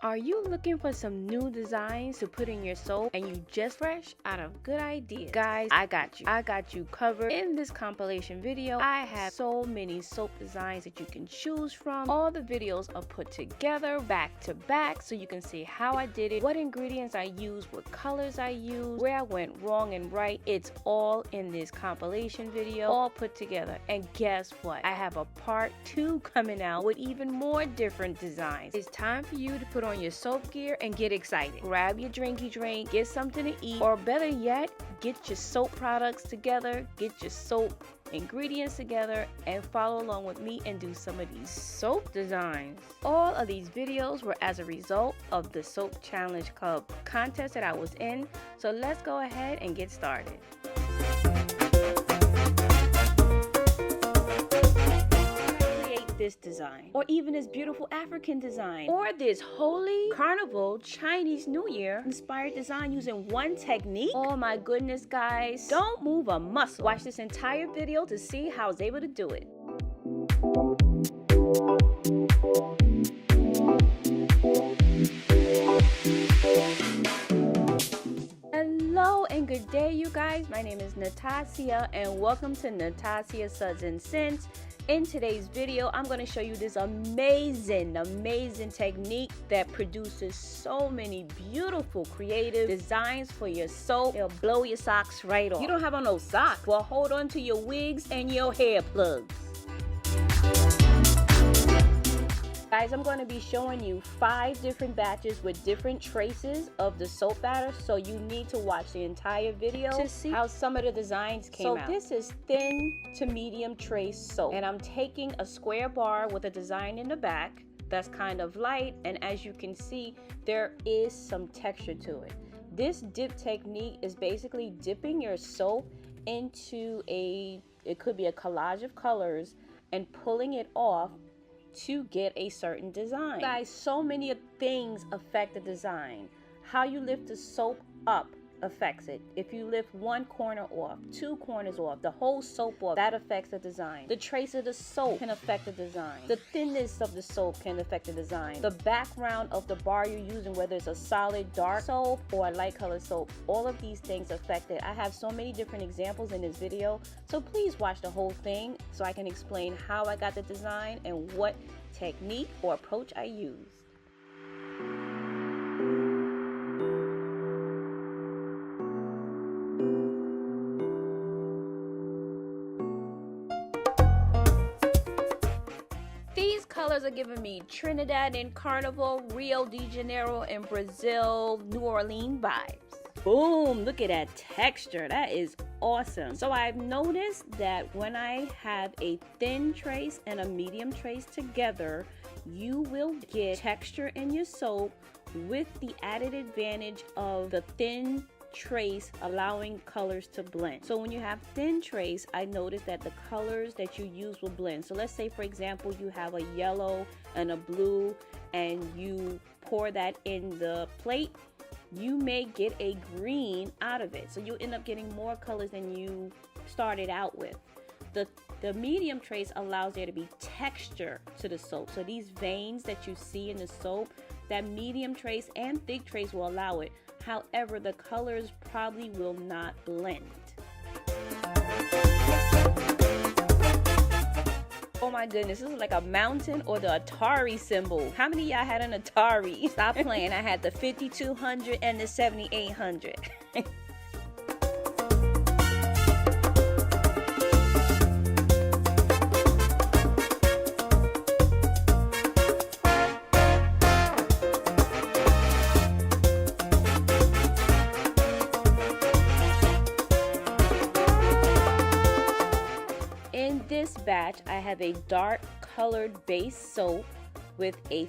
Are you looking for some new designs to put in your soap and you just fresh out of good ideas? Guys, I got you. I got you covered. In this compilation video, I have so many soap designs that you can choose from. All the videos are put together back to back so you can see how I did it, what ingredients I used, what colors I used, where I went wrong and right. It's all in this compilation video, all put together. And guess what? I have a part 2 coming out with even more different designs. It's time for you to put on your soap gear and get excited. Grab your drinky drink, get something to eat, or better yet, get your soap products together, get your soap ingredients together, and follow along with me and do some of these soap designs. All of these videos were as a result of the Soap Challenge Club contest that I was in, so let's go ahead and get started. This design, or even this beautiful African design, or this holy carnival Chinese New Year inspired design using one technique. Oh my goodness, guys, don't move a muscle. Watch this entire video to see how I was able to do it. Hello and good day, you guys. My name is Natacia and welcome to Natacia Suds and Scents. In today's video, I'm going to show you this amazing technique that produces so many beautiful creative designs for your soap. It'll blow your socks right off. You don't have on no socks? Well, hold on to your wigs and your hair plugs. Guys, I'm going to be showing you 5 different batches with different traces of the soap batter, so you need to watch the entire video to see how some of the designs came out. So this is thin to medium trace soap, and I'm taking a square bar with a design in the back that's kind of light, and as you can see, there is some texture to it. This dip technique is basically dipping your soap into it could be a collage of colors and pulling it off to get a certain design. Guys, so many things affect the design. How you lift the soap up affects it. If you lift one corner off, 2 corners off, the whole soap off, that affects the design. The trace of the soap can affect the design. The thinness of the soap can affect the design. The background of the bar you're using, whether it's a solid dark soap or a light colored soap, all of these things affect it. I have so many different examples in this video, so please watch the whole thing so I can explain how I got the design and what technique or approach I used. These colors are giving me Trinidad and Carnival, Rio de Janeiro and Brazil, New Orleans vibes. Boom, look at that texture. That is awesome. So I've noticed that when I have a thin trace and a medium trace together, you will get texture in your soap with the added advantage of the thin trace allowing colors to blend. So when you have thin trace, I noticed that the colors that you use will blend. So let's say, for example, you have a yellow and a blue and you pour that in the plate, you may get a green out of it. So you end up getting more colors than you started out with. The medium trace allows there to be texture to the soap. So these veins that you see in the soap, that medium trace and thick trace will allow it. However, the colors probably will not blend. Oh my goodness, this is like a mountain or the Atari symbol. How many of y'all had an Atari? Stop playing. I had the 5200 and the 7800. In this batch, I have a dark colored base soap with a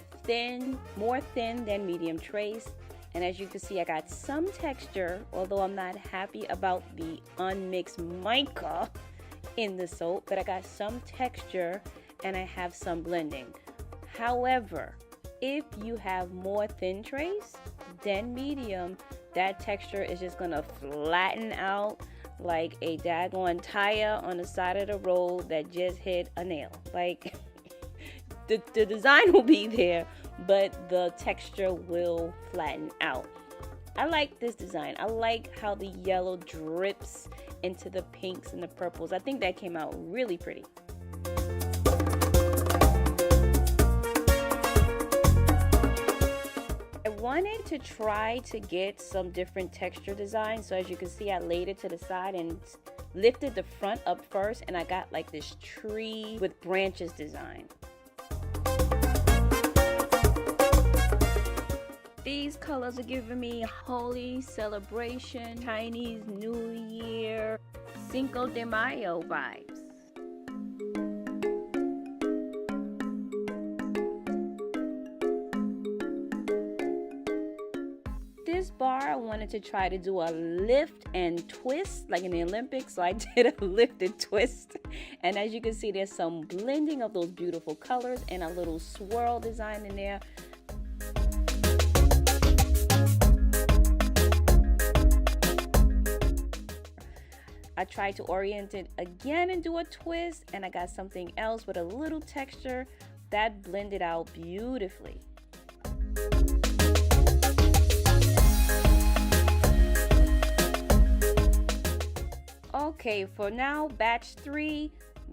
more thin than medium trace. And as you can see, I got some texture, although I'm not happy about the unmixed mica in the soap, but I got some texture and I have some blending. However, if you have more thin trace than medium, that texture is just gonna flatten out like a daggone tire on the side of the road that just hit a nail. Like the design will be there, but the texture will flatten out. I like this design. I like how the yellow drips into the pinks and the purples. I think that came out really pretty. I wanted to try to get some different texture designs. So as you can see, I laid it to the side and lifted the front up first, and I got like this tree with branches design. These colors are giving me Holy Celebration, Chinese New Year, Cinco de Mayo vibes. This bar, I wanted to try to do a lift and twist like in the Olympics, so I did a lift and twist. And as you can see, there's some blending of those beautiful colors and a little swirl design in there. I tried to orient it again and do a twist, and I got something else with a little texture that blended out beautifully. Okay, for now, batch 3,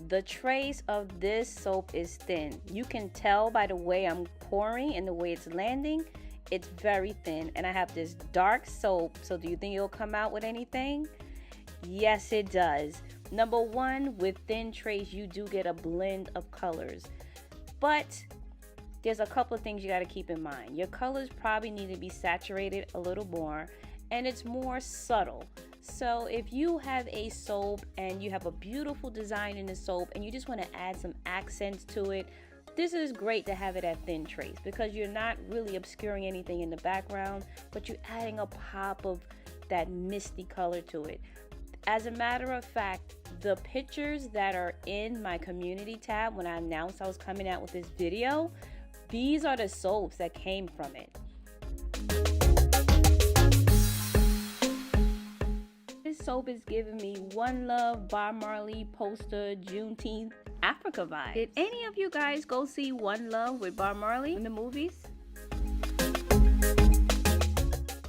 the trace of this soap is thin. You can tell by the way I'm pouring and the way it's landing, it's very thin. And I have this dark soap, so do you think it'll come out with anything? Yes, it does. Number one, with thin trace, you do get a blend of colors. But there's a couple of things you got to keep in mind. Your colors probably need to be saturated a little more, and it's more subtle. So if you have a soap and you have a beautiful design in the soap and you just want to add some accents to it, this is great to have it at thin trace because you're not really obscuring anything in the background, but you're adding a pop of that misty color to it. As a matter of fact, the pictures that are in my community tab when I announced I was coming out with this video, these are the soaps that came from it. This soap is giving me One Love, Bob Marley poster, Juneteenth, Africa vibes. Did any of you guys go see One Love with Bob Marley in the movies?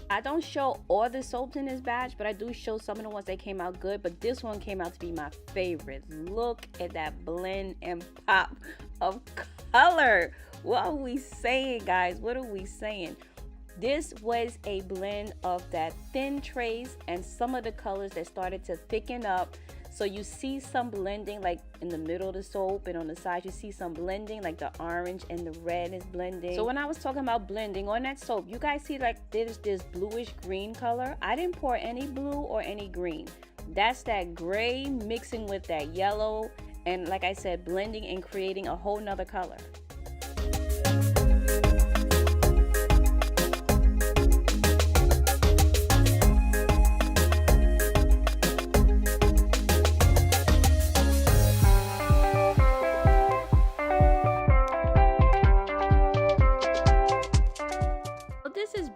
I don't show all the soaps in this batch, but I do show some of the ones that came out good, but this one came out to be my favorite. Look at that blend and pop of color. What are we saying, guys? What are we saying? This was a blend of that thin trace and some of the colors that started to thicken up. So you see some blending like in the middle of the soap, and on the side you see some blending like the orange and the red is blending. So when I was talking about blending on that soap, you guys see like there's this bluish green color. I didn't pour any blue or any green. That's that gray mixing with that yellow, and like I said, blending and creating a whole nother color.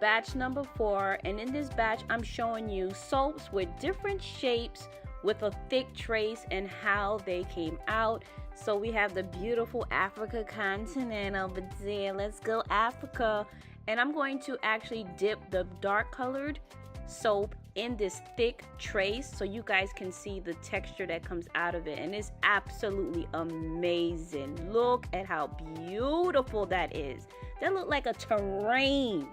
Batch number 4, and in this batch I'm showing you soaps with different shapes with a thick trace and how they came out. So we have the beautiful Africa continent over there. Let's go Africa. And I'm going to actually dip the dark colored soap in this thick trace so you guys can see the texture that comes out of it, and it's absolutely amazing. Look at how beautiful that is. That look like a terrain.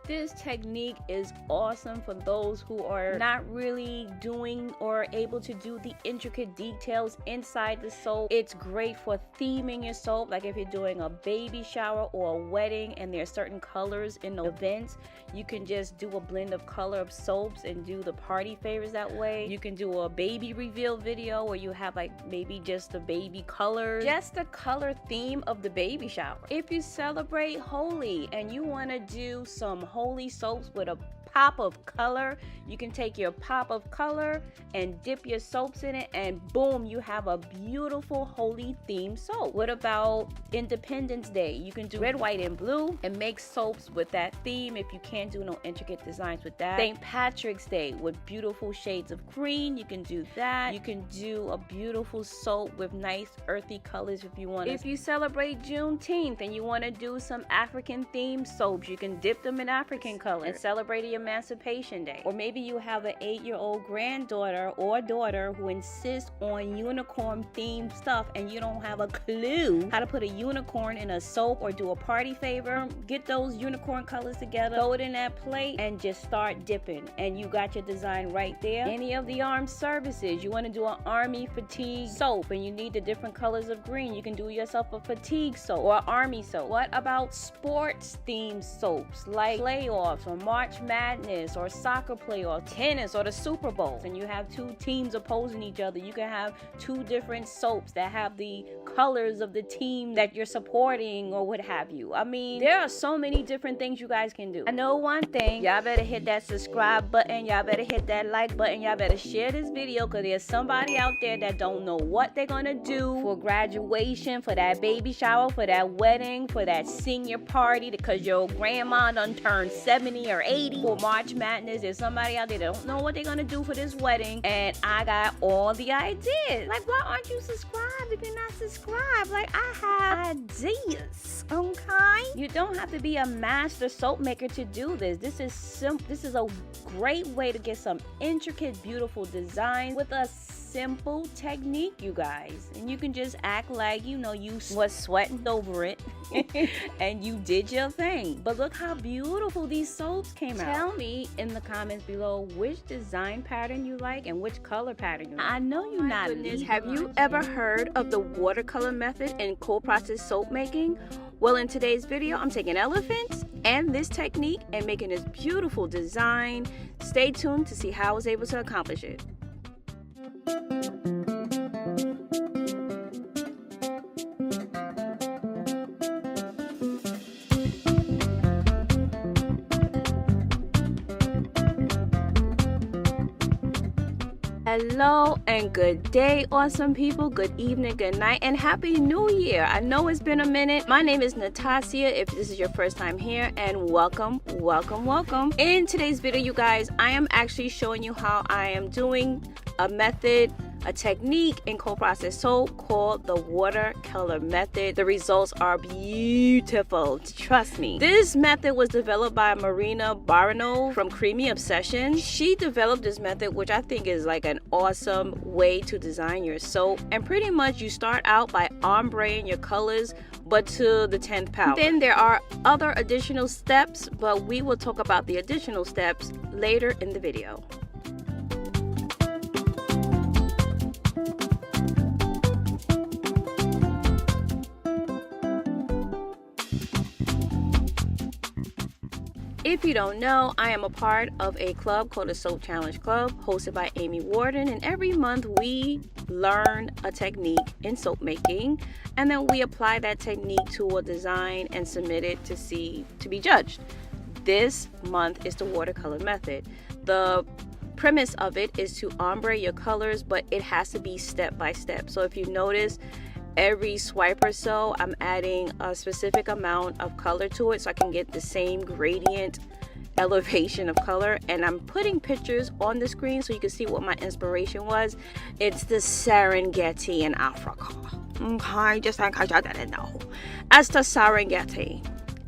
This technique is awesome for those who are not really doing or able to do the intricate details inside the soap. It's great for theming your soap, like if you're doing a baby shower or a wedding and there's certain colors in the events, you can just do a blend of color of soaps and do the party favors that way. You can do a baby reveal video where you have like maybe just the baby colors, just the color theme of the baby shower. If you celebrate Holy and you want to do some holy soaps with a pop of color. You can take your pop of color and dip your soaps in it, and boom, you have a beautiful holy theme soap. What about Independence Day? You can do red, white, and blue and make soaps with that theme if you can't do no intricate designs with that. St. Patrick's Day with beautiful shades of green, you can do that. You can do a beautiful soap with nice earthy colors if you want. If you celebrate Juneteenth and you want to do some African themed soaps, you can dip them in African colors and celebrate Emancipation Day. Or maybe you have an 8-year-old granddaughter or daughter who insists on unicorn themed stuff and you don't have a clue how to put a unicorn in a soap or do a party favor. Get those unicorn colors together, throw it in that plate, and just start dipping, and you got your design right there. Any of the armed services, you want to do an army fatigue soap and you need the different colors of green, you can do yourself a fatigue soap or army soap. What about sports themed soaps like playoffs or March Madness or soccer playoffs, tennis or the Super Bowl, and you have two teams opposing each other? You can have two different soaps that have the colors of the team that you're supporting or what have you. I mean, there are so many different things you guys can do. I know one thing, y'all better hit that subscribe button, y'all better hit that like button, y'all better share this video, because there's somebody out there that don't know what they're gonna do for graduation, for that baby shower, for that wedding, for that senior party, because your grandma done turned 70 or 80, for March Madness. There's somebody out there that don't know what they're gonna do for this wedding, and I got all the ideas. Like, why aren't you subscribed if you're not subscribed? Like, I have ideas, okay? You don't have to be a master soap maker to do this. This is simple. This is a great way to get some intricate, beautiful designs with a simple technique, you guys. And you can just act like, you know, you was sweating over it and you did your thing. But look how beautiful these soaps came out. Tell me in the comments below which design pattern you like and which color pattern you like. I know you're not. Have you ever heard of the watercolor method in cold process soap making? Well, in today's video, I'm taking elephants and this technique and making this beautiful design. Stay tuned to see how I was able to accomplish it. Hello and good day, awesome people. Good evening, good night, and happy new year. I know it's been a minute. My name is Natacia if this is your first time here, and welcome. In today's video, you guys, I am actually showing you how I am doing a method, a technique in cold process soap called the watercolor method. The results are beautiful, trust me. This method was developed by Marina Barano from Creamy Obsession. She developed this method, which I think is like an awesome way to design your soap. And pretty much you start out by ombreing your colors, but to the 10th power. Then there are other additional steps, but we will talk about the additional steps later in the video. If you don't know, I am a part of a club called the Soap Challenge Club, hosted by Amy Warden, and every month we learn a technique in soap making, and then we apply that technique to a design and submit it to be judged. This month is the watercolor method. The premise of it is to ombre your colors, but it has to be step by step. So if you notice, every swipe or so, I'm adding a specific amount of color to it so I can get the same gradient elevation of color, and I'm putting pictures on the screen so you can see what my inspiration was. It's the Serengeti in Africa. Okay, just in case I didn't know. As the Serengeti,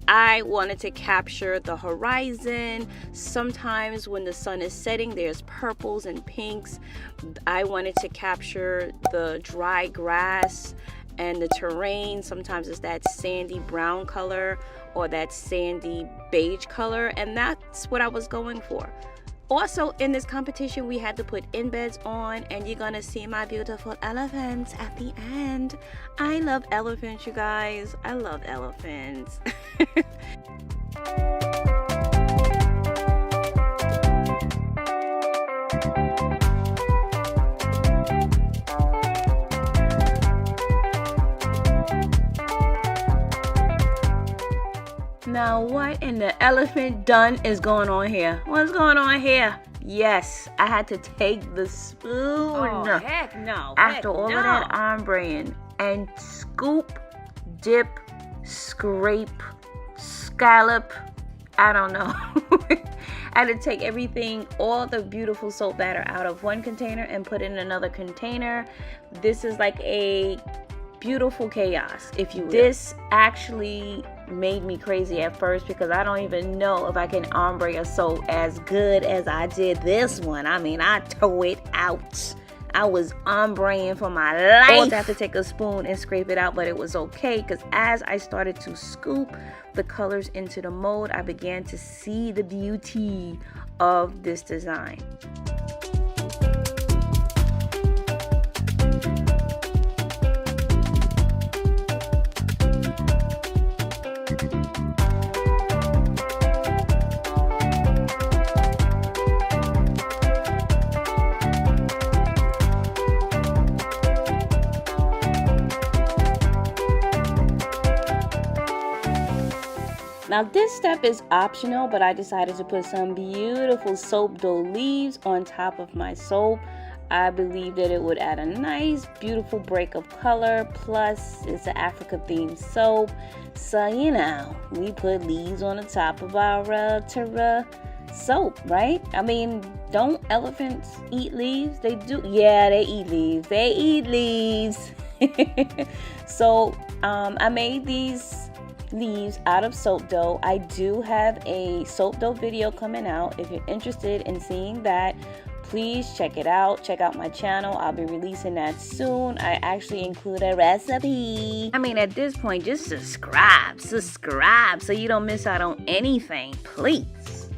I wanted to capture the horizon. Sometimes when the sun is setting, there's purples and pinks. I wanted to capture the dry grass and the terrain. Sometimes it's that sandy brown color or that sandy beige color, and that's what I was going for. Also, in this competition, we had to put embeds on, and you're gonna see my beautiful elephants at the end. I love elephants, you guys. I love elephants. Now what in the elephant done is going on here? What's going on here? Yes, I had to take the spoon. Oh, heck no. After all of that ombreing and scoop, dip, scrape, scallop, I don't know. I had to take everything, all the beautiful soap batter out of one container and put it in another container. This is like a beautiful chaos, if you will. This actually made me crazy at first because I don't even know if I can ombre a soap as good as I did this one. I mean, I tore it out. I was ombreing for my life. I had to take a spoon and scrape it out, but it was okay because as I started to scoop the colors into the mold, I began to see the beauty of this design. Now this step is optional, but I decided to put some beautiful soap dough leaves on top of my soap. I believe that it would add a nice, beautiful break of color. Plus, it's an Africa themed soap. So, you know, we put leaves on the top of our soap, right? I mean, don't elephants eat leaves? They do. Yeah, they eat leaves. They eat leaves. So, I made these leaves out of soap dough. I do have a soap dough video coming out. If you're interested in seeing that, please check it out. Check out my channel. I'll be releasing that soon. I actually include a recipe. I mean, at this point, just subscribe so you don't miss out on anything, please.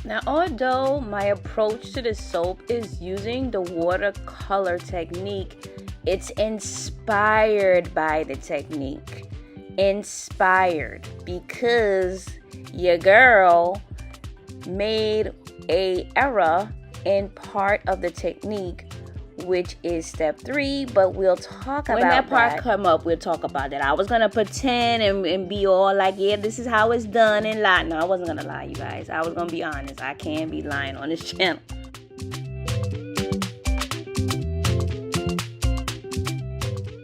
Now, although my approach to the soap is using the watercolor technique, it's inspired by the technique. Inspired because your girl made a error in part of the technique, which is step 3, but we'll talk about that. When that part come up, we'll talk about that. I was gonna pretend and be all like, yeah, this is how it's done and lie. No, I wasn't gonna lie, you guys. I was gonna be honest. I can't be lying on this channel.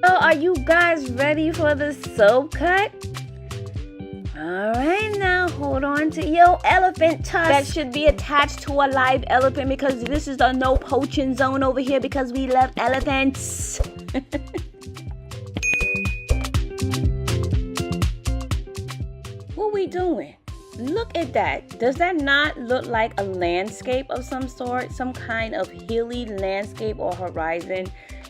So are you guys ready for the soap cut? Alright, now hold on to your elephant tusk that should be attached to a live elephant, because this is the no poaching zone over here because we love elephants. What we doing? Look at that. Does that not look like a landscape of some sort? Some kind of hilly landscape or horizon?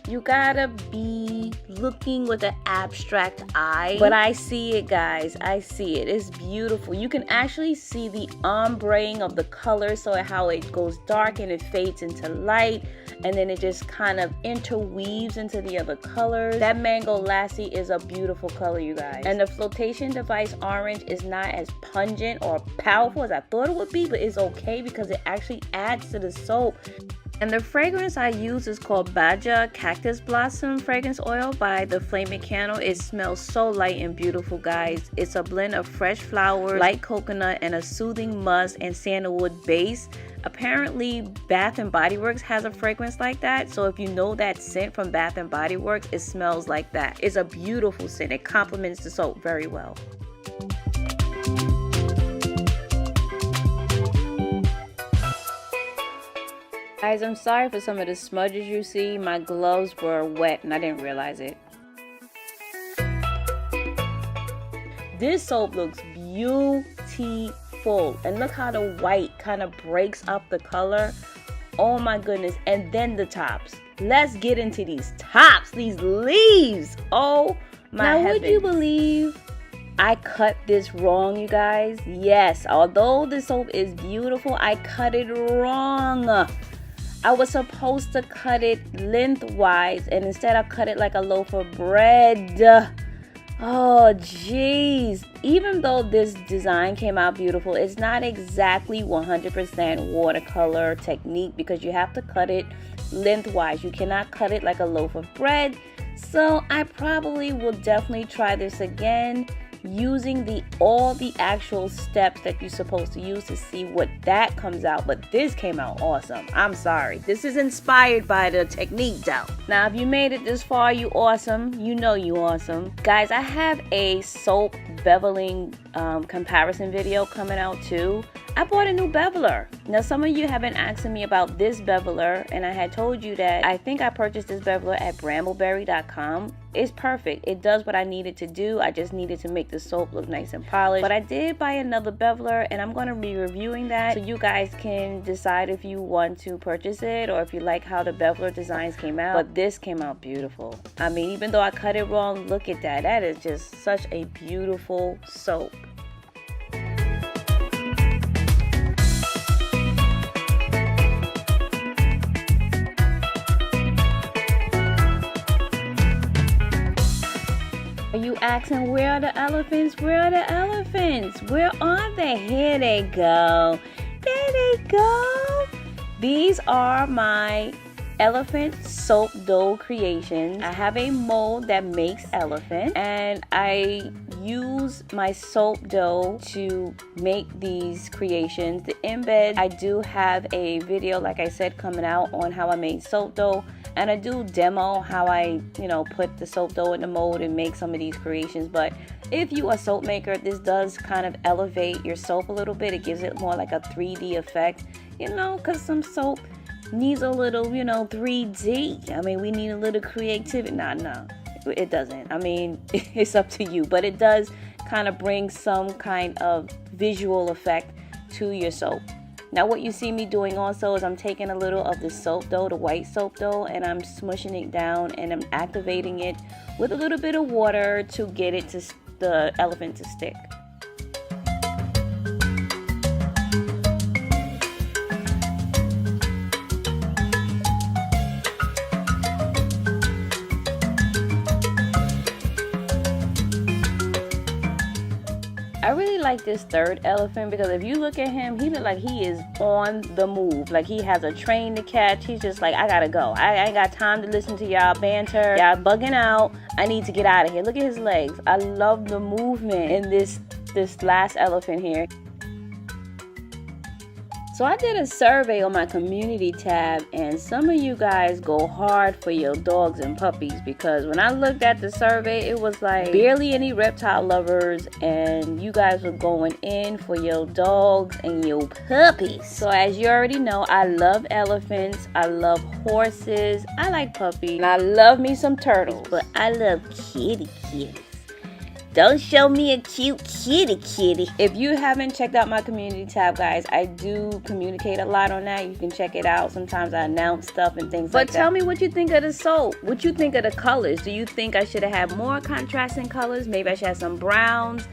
You gotta be looking with an abstract eye. But I see it, guys. I see it. It's beautiful. You can actually see the ombreing of the color, so how it goes dark and it fades into light, and then it just kind of interweaves into the other colors. That Mango Lassie is a beautiful color, you guys. And the flotation device orange is not as pungent or powerful as I thought it would be, but it's okay because it actually adds to the soap. And the fragrance I use is called Baja Cactus Blossom Fragrance Oil by the Flaming Candle. It smells so light and beautiful, guys. It's a blend of fresh flowers, light coconut, and a soothing musk and sandalwood base. Apparently, Bath & Body Works has a fragrance like that. So if you know that scent from Bath & Body Works, it smells like that. It's a beautiful scent. It complements the soap very well. Guys, I'm sorry for some of the smudges you see. My gloves were wet and I didn't realize it. This soap looks beautiful. And look how the white kind of breaks up the color. Oh my goodness. And then the tops. Let's get into these tops, these leaves. Oh my heavens. Would you believe I cut this wrong, you guys? Yes, although the soap is beautiful, I cut it wrong. I was supposed to cut it lengthwise, and instead I cut it like a loaf of bread. Oh, jeez. Even though this design came out beautiful, it's not exactly 100% watercolor technique because you have to cut it lengthwise. You cannot cut it like a loaf of bread. So I probably will definitely try this again, using all the actual steps that you're supposed to use to see what that comes out. But this came out awesome. I'm sorry. This is inspired by the technique though. Now, if you made it this far, you awesome. You know you awesome. Guys, I have a soap beveling comparison video coming out too. I bought a new beveler. Now, some of you have been asking me about this beveler, and I had told you that I think I purchased this beveler at brambleberry.com. It's perfect. It does what I needed to do. I just needed to make the soap look nice and polished. But I did buy another beveler, and I'm going to be reviewing that so you guys can decide if you want to purchase it or if you like how the beveler designs came out. But this came out beautiful. I mean, even though I cut it wrong, look at that. That is just such a beautiful soap. Are you asking, where are the elephants? Where are the elephants? Where are they? Here they go. There they go. These are my elephant soap dough creations. I have a mold that makes elephant, and I use my soap dough to make these creations. The embed, I do have a video, like I said, coming out on how I made soap dough. And I do demo how I, put the soap dough in the mold and make some of these creations. But if you are a soap maker, this does kind of elevate your soap a little bit. It gives it more like a 3D effect, because some soap needs a little, 3D. I mean, we need a little creativity. No, it doesn't. I mean, it's up to you. But it does kind of bring some kind of visual effect to your soap. Now, what you see me doing also is I'm taking a little of the soap dough, the white soap dough, and I'm smushing it down and I'm activating it with a little bit of water to get it to the elephant to stick. I really like this third elephant because if you look at him, he look like he is on the move. Like he has a train to catch. He's just like, I gotta go. I ain't got time to listen to y'all banter. Y'all bugging out. I need to get out of here. Look at his legs. I love the movement in this last elephant here. So I did a survey on my community tab, and some of you guys go hard for your dogs and puppies, because when I looked at the survey, it was like barely any reptile lovers, and you guys were going in for your dogs and your puppies. So as you already know, I love elephants, I love horses, I like puppies, and I love me some turtles, but I love kitties. Don't show me a cute kitty. If you haven't checked out my community tab, guys, I do communicate a lot on that. You can check it out. Sometimes I announce stuff and things like that. But tell me what you think of the soap. What you think of the colors. Do you think I should have had more contrasting colors? Maybe I should have some browns.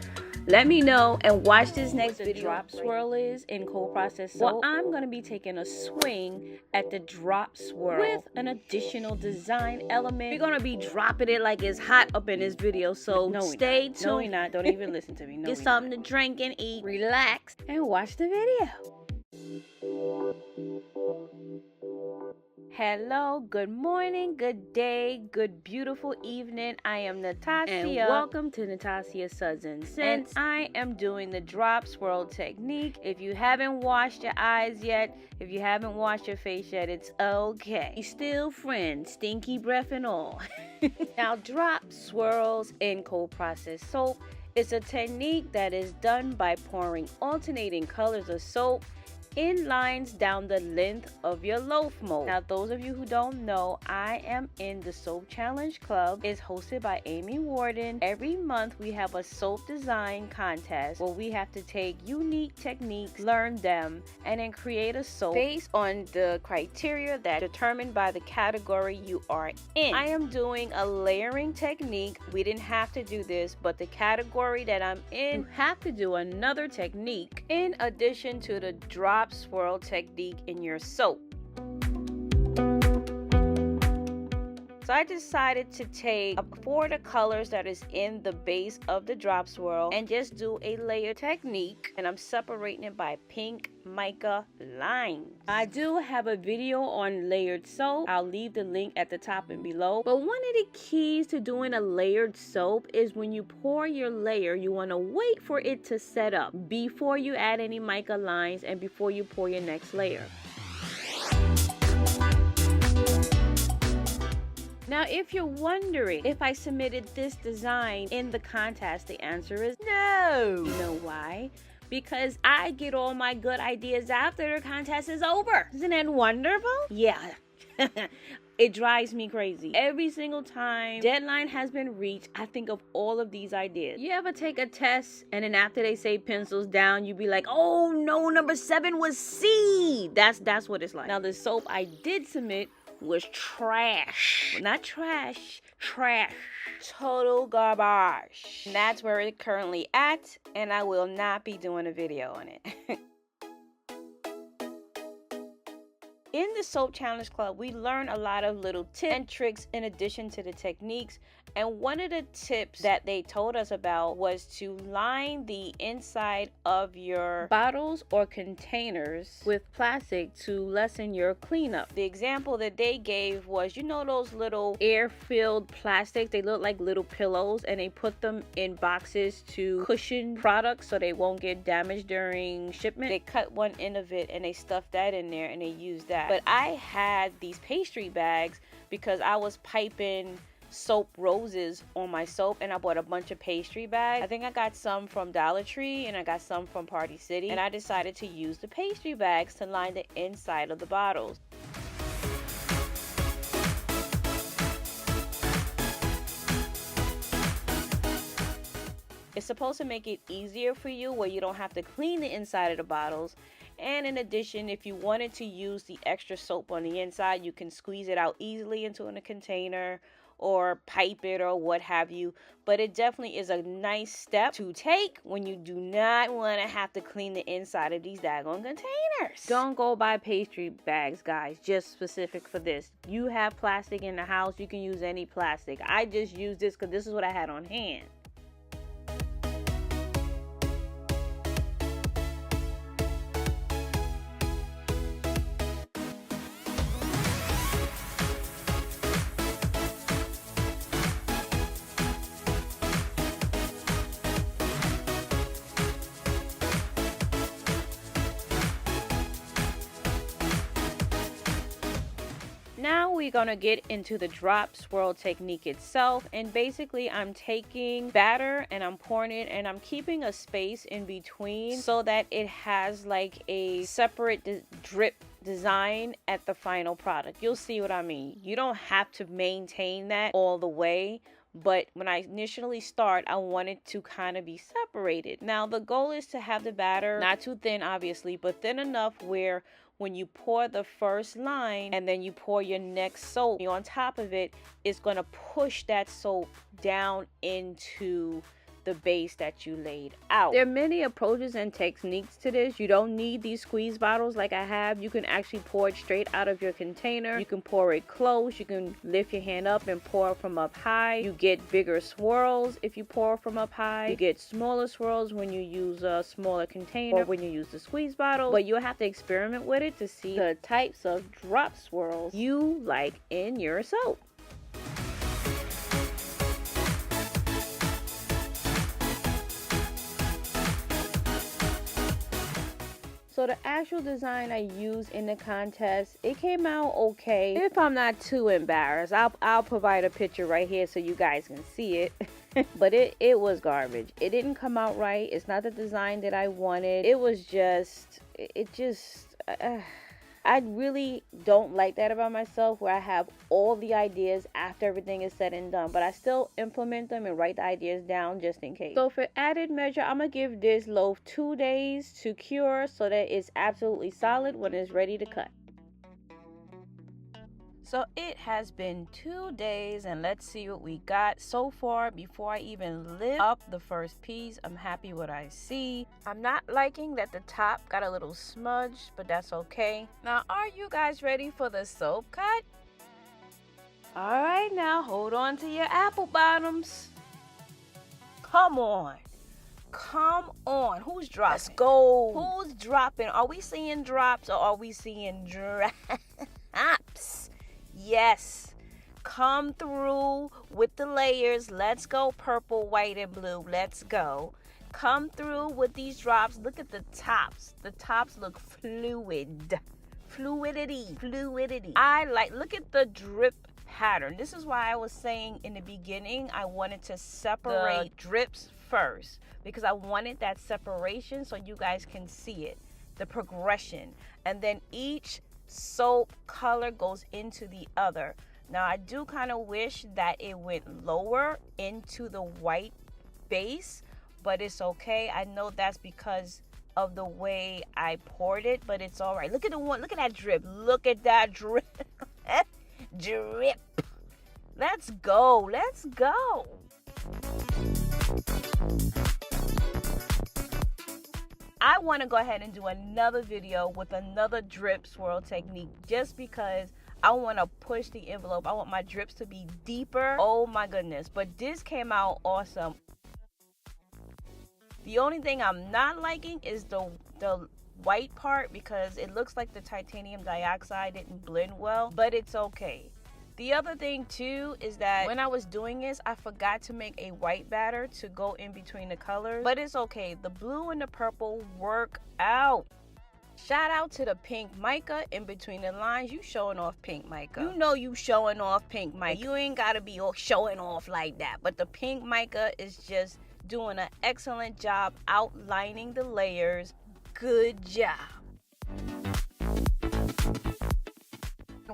Let me know and watch this next video. Drop swirl is in cold process soap. Well, I'm going to be taking a swing at the drop swirl with an additional design element. We're going to be dropping it like it's hot up in this video, so stay tuned. No, we're not. Don't even listen to me. No, get something to drink and eat, relax, and watch the video. Hello, good morning, good day, good beautiful evening. I am Natacia, and welcome to Natacia Sudz and Scents. I am doing the drop swirl technique. If you haven't washed your eyes yet, if you haven't washed your face yet, it's okay. Still friends, stinky breath and all. Now, drop swirls in cold process soap. It's a technique that is done by pouring alternating colors of soap in lines down the length of your loaf mold. Now, those of you who don't know, I am in the Soap Challenge Club. It's hosted by Amy Warden. Every month we have a soap design contest where we have to take unique techniques, learn them, and then create a soap based on the criteria that are determined by the category you are in. I am doing a layering technique. We didn't have to do this, but the category that I'm in, you have to do another technique in addition to the drop swirl technique in your soap. So I decided to take 4 of the colors that is in the base of the drop swirl and just do a layer technique, and I'm separating it by pink mica lines. I do have a video on layered soap. I'll leave the link at the top and below. But one of the keys to doing a layered soap is when you pour your layer, you want to wait for it to set up before you add any mica lines and before you pour your next layer. Now, if you're wondering if I submitted this design in the contest, the answer is no. You know why? Because I get all my good ideas after the contest is over. Isn't that wonderful? Yeah. It drives me crazy. Every single time deadline has been reached, I think of all of these ideas. You ever take a test and then after they say pencils down, you be like, oh no, number 7 was C. That's what it's like. Now, the soap I did submit was trash. Not trash, trash. Total garbage. And that's where it's currently at, and I will not be doing a video on it. In the Soap Challenge Club, we learn a lot of little tips and tricks in addition to the techniques. And one of the tips that they told us about was to line the inside of your bottles or containers with plastic to lessen your cleanup. The example that they gave was, you know those little air-filled plastics? They look like little pillows, and they put them in boxes to cushion products so they won't get damaged during shipment. They cut one end of it and they stuffed that in there and they used that. But I had these pastry bags because I was piping soap roses on my soap, and I bought a bunch of pastry bags. I think I got some from Dollar Tree and I got some from Party City, and I decided to use the pastry bags to line the inside of the bottles. It's supposed to make it easier for you where you don't have to clean the inside of the bottles. And in addition, if you wanted to use the extra soap on the inside, you can squeeze it out easily into a container or pipe it or what have you. But it definitely is a nice step to take when you do not want to have to clean the inside of these daggone containers. Don't go buy pastry bags, guys, just specific for this. You have plastic in the house, you can use any plastic. I just used this because this is what I had on hand. Now we're gonna get into the drop swirl technique itself, and basically I'm taking batter and I'm pouring it and I'm keeping a space in between so that it has like a separate drip design at the final product. You'll see what I mean. You don't have to maintain that all the way, but when I initially start, I want it to kind of be separated. Now the goal is to have the batter not too thin, obviously, but thin enough where when you pour the first line and then you pour your next soap on top of it, it's going to push that soap down into the base that you laid out. There are many approaches and techniques to this. You don't need these squeeze bottles like I have. You can actually pour it straight out of your container. You can pour it close. You can lift your hand up and pour from up high. You get bigger swirls if you pour from up high. You get smaller swirls when you use a smaller container or when you use the squeeze bottle. But you'll have to experiment with it to see the types of drop swirls you like in your soap. So the actual design I used in the contest, it came out okay. If I'm not too embarrassed, I'll provide a picture right here so you guys can see it. But it was garbage. It didn't come out right. It's not the design that I wanted. It was just, I really don't like that about myself, where I have all the ideas after everything is said and done, but I still implement them and write the ideas down just in case. So for added measure, I'm gonna give this loaf 2 days to cure so that it's absolutely solid when it's ready to cut. So it has been 2 days, and let's see what we got so far. Before I even lift up the first piece, I'm happy what I see. I'm not liking that the top got a little smudged, but that's okay. Now, are you guys ready for the soap cut? All right, now hold on to your apple bottoms. Come on. Come on. Who's dropping? Let's go. Who's dropping? Are we seeing drops or are we seeing drops? Yes. Come through with the layers. Let's go purple, white, and blue. Let's go. Come through with these drops. Look at the tops. The tops look fluid. Fluidity. Look at the drip pattern. This is why I was saying in the beginning I wanted to separate the drips first, because I wanted that separation so you guys can see it, the progression, and then each soap color goes into the other. Now I do kind of wish that it went lower into the white base, but it's okay. I know that's because of the way I poured it, but it's all right. Look at the one. Look at that drip. Look at that drip. Drip. Let's go. Let's go. I want to go ahead and do another video with another drip swirl technique, just because I want to push the envelope. I want my drips to be deeper. Oh my goodness. But this came out awesome. The only thing I'm not liking is the white part, because it looks like the titanium dioxide didn't blend well, but it's okay. The other thing too is that when I was doing this, I forgot to make a white batter to go in between the colors, but it's okay. The blue and the purple work out. Shout out to the pink mica in between the lines. You showing off pink mica. You know you showing off pink mica. You ain't gotta be all showing off like that, but the pink mica is just doing an excellent job outlining the layers. Good job.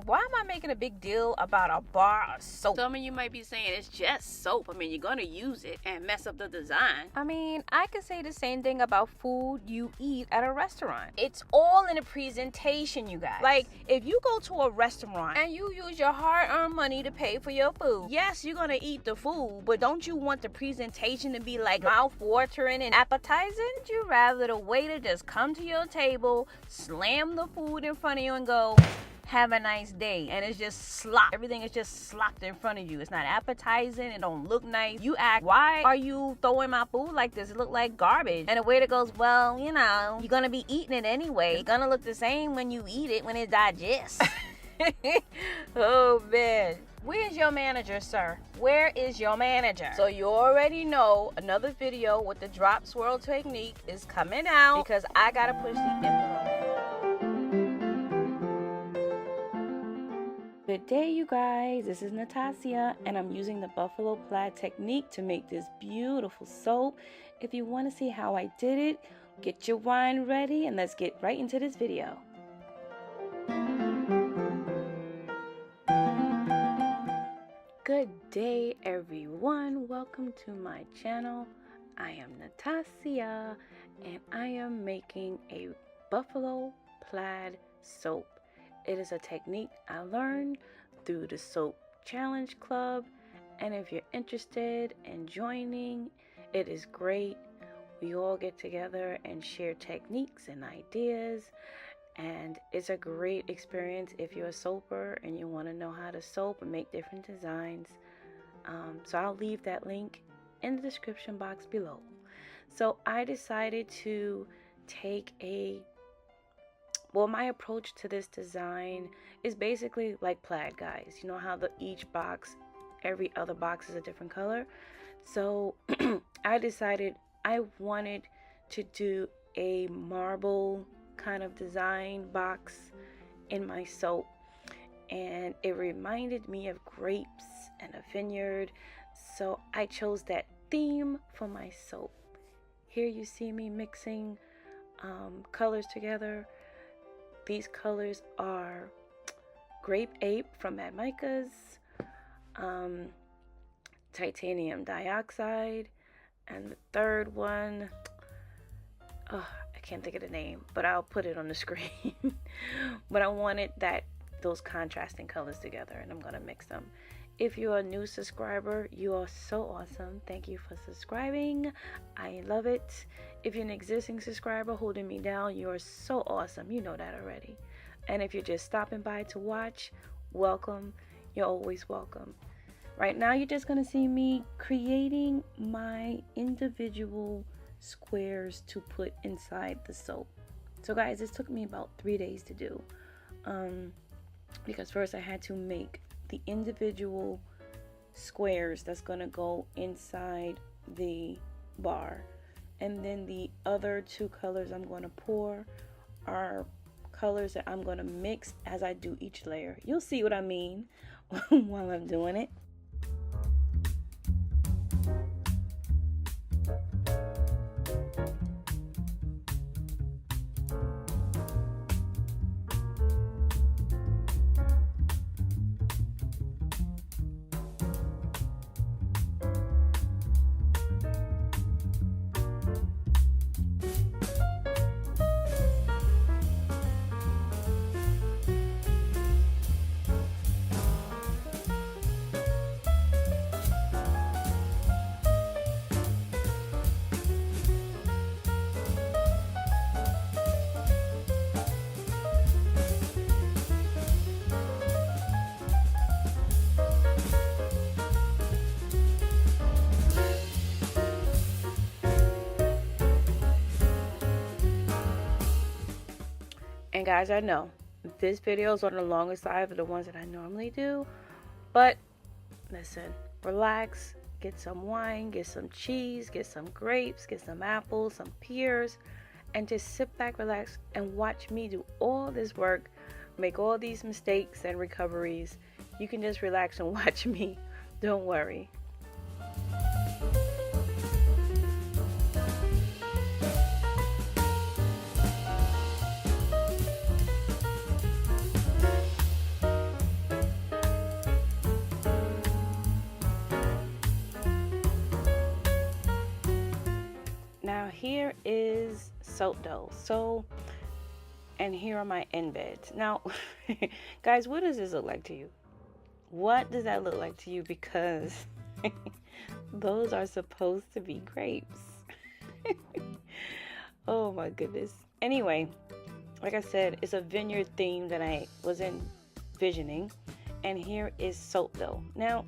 Why am I making a big deal about a bar of soap? Some of you might be saying it's just soap. I mean, you're gonna use it and mess up the design. I mean, I could say the same thing about food you eat at a restaurant. It's all in the presentation, you guys. Like, if you go to a restaurant and you use your hard-earned money to pay for your food, yes, you're gonna eat the food, but don't you want the presentation to be like mouth-watering and appetizing? Would you rather the waiter just come to your table, slam the food in front of you and go, "Have a nice day," and it's just slop. Everything is just slopped in front of you. It's not appetizing. It don't look nice. You ask, "Why are you throwing my food like this? It look like garbage." And the waiter goes, "Well, you know, you're gonna be eating it anyway. It's gonna look the same when you eat it, when it digests." Oh man. Where's your manager, sir? Where is your manager? So you already know another video with the drop swirl technique is coming out, because I gotta push the envelope. Good day, you guys. This is Natacia, and I'm using the Buffalo Plaid technique to make this beautiful soap. If you want to see how I did it, get your wine ready and let's get right into this video. Good day, everyone. Welcome to my channel. I am Natacia, and I am making a Buffalo Plaid soap. It is a technique I learned through the Soap Challenge Club, and if you're interested in joining, it is great. We all get together and share techniques and ideas, and it's a great experience if you're a soaper and you want to know how to soap and make different designs. So I'll leave that link in the description box below. So I decided to take my approach to this design is basically like Plaid, guys. You know how every other box is a different color? So I decided I wanted to do a marble kind of design box in my soap, and it reminded me of grapes and a vineyard, so I chose that theme for my soap. Here you see me mixing colors together. These colors are Grape Ape from Mad Micas, Titanium Dioxide, and the third one, I can't think of the name, but I'll put it on the screen. But I wanted those contrasting colors together, and I'm gonna mix them. If you're a new subscriber, you are so awesome. Thank you for subscribing. I love it. If you're an existing subscriber holding me down, you are so awesome. You know that already. And if you're just stopping by to watch, welcome. You're always welcome. Right now, you're just going to see me creating my individual squares to put inside the soap. So guys, this took me about 3 days to do. Because first I had to make the individual squares that's going to go inside the bar. And then the other two colors I'm going to pour are colors that I'm going to mix as I do each layer. You'll see what I mean while I'm doing it. And guys, I know this video is on the longer side of the ones that I normally do, but listen, relax, get some wine, get some cheese, get some grapes, get some apples, some pears, and just sit back, relax, and watch me do all this work, make all these mistakes and recoveries. You can just relax and watch me. Don't worry. Now here is soap dough. And here are my embeds. Now, guys, what does this look like to you? What does that look like to you? Because those are supposed to be grapes. Oh my goodness. Anyway, like I said, it's a vineyard theme that I was envisioning. And here is soap dough. Now,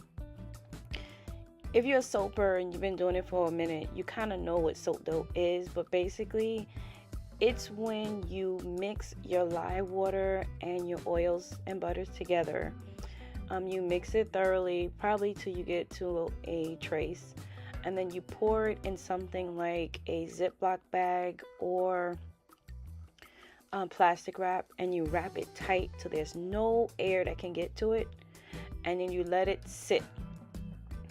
if you're a soaper and you've been doing it for a minute, you kind of know what soap dough is. But basically, it's when you mix your lye water and your oils and butters together. You mix it thoroughly, probably till you get to a trace. And then you pour it in something like a Ziploc bag or plastic wrap. And you wrap it tight so there's no air that can get to it. And then you let it sit.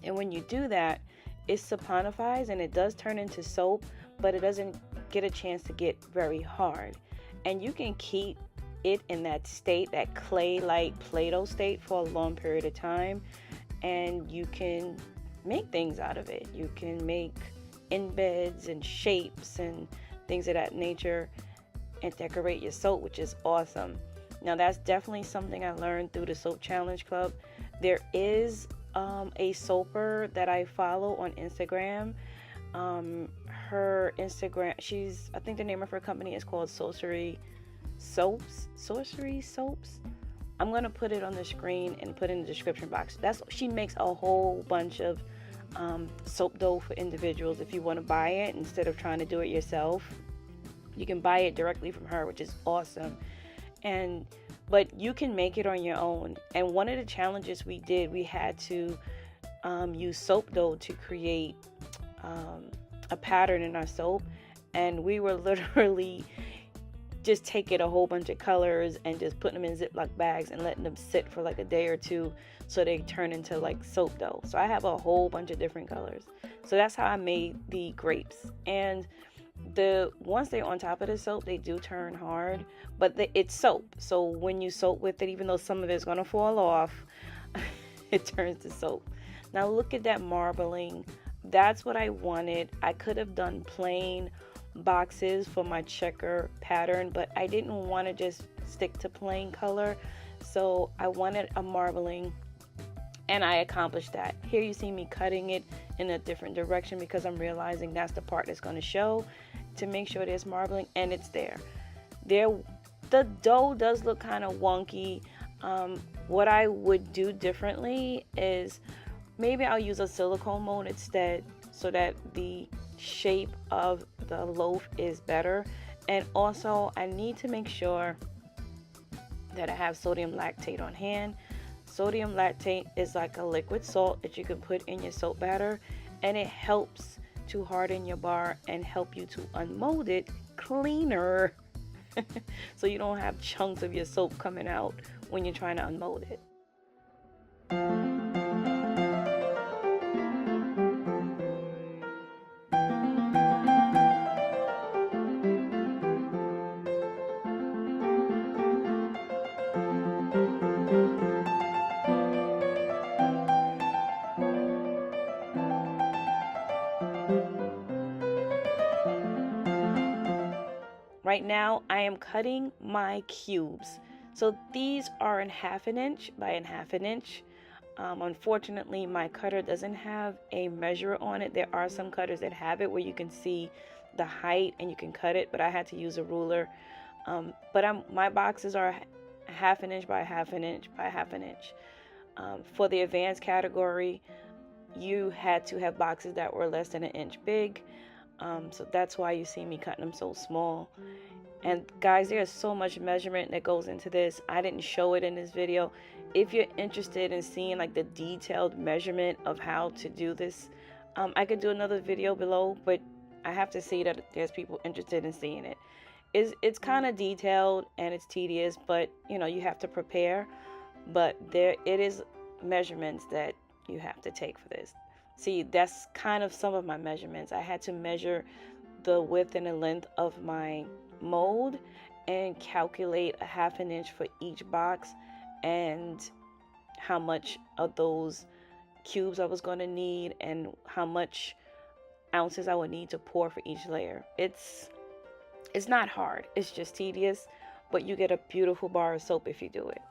And when you do that, it saponifies and it does turn into soap, but it doesn't get a chance to get very hard. And you can keep it in that state, that clay-like Play-Doh state, for a long period of time, and you can make things out of it. You can make embeds and shapes and things of that nature and decorate your soap, which is awesome. Now that's definitely something I learned through the Soap Challenge Club. There is a soaper that I follow on Instagram. Her Instagram, I think the name of her company is called Sorcery Soaps. I'm gonna put it on the screen and put it in the description box. She makes a whole bunch of soap dough for individuals. If you want to buy it instead of trying to do it yourself, you can buy it directly from her, which is awesome. But you can make it on your own. And one of the challenges we did, we had to use soap dough to create a pattern in our soap. And we were literally just taking a whole bunch of colors and just putting them in Ziploc bags and letting them sit for like a day or two so they turn into like soap dough. So I have a whole bunch of different colors. So that's how I made the grapes. And once they're on top of the soap, they do turn hard, but it's soap. So when you soap with it, even though some of it's going to fall off, it turns to soap. Now look at that marbling. That's what I wanted. I could have done plain boxes for my checker pattern, but I didn't want to just stick to plain color. So I wanted a marbling, and I accomplished that. Here you see me cutting it in a different direction because I'm realizing that's the part that's going to show, to make sure there's marbling, and it's there. The dough does look kind of wonky. What I would do differently is maybe I'll use a silicone mold instead, so that the shape of the loaf is better. And also I need to make sure that I have sodium lactate on hand. Sodium lactate is like a liquid salt that you can put in your soap batter, and it helps to harden your bar and help you to unmold it cleaner so you don't have chunks of your soap coming out when you're trying to unmold it. Right now I am cutting my cubes. So these are in 1/2 inch by 1/2 inch. Unfortunately, my cutter doesn't have a measure on it. There are some cutters that have it where you can see the height and you can cut it, but I had to use a ruler. My boxes are 1/2 inch by 1/2 inch by 1/2 inch. For the advanced category, you had to have boxes that were less than 1 inch big. So that's why you see me cutting them so small. And guys, there's so much measurement that goes into this. I didn't show it in this video. If you're interested in seeing like the detailed measurement of how to do this, I could do another video below, but I have to see that there's people interested in seeing it. It's kind of detailed and it's tedious, but you know, you have to prepare. But it is measurements that you have to take for this. See, that's kind of some of my measurements. I had to measure the width and the length of my mold and calculate 1/2 inch for each box and how much of those cubes I was going to need and how much ounces I would need to pour for each layer. It's not hard. It's just tedious, but you get a beautiful bar of soap if you do it.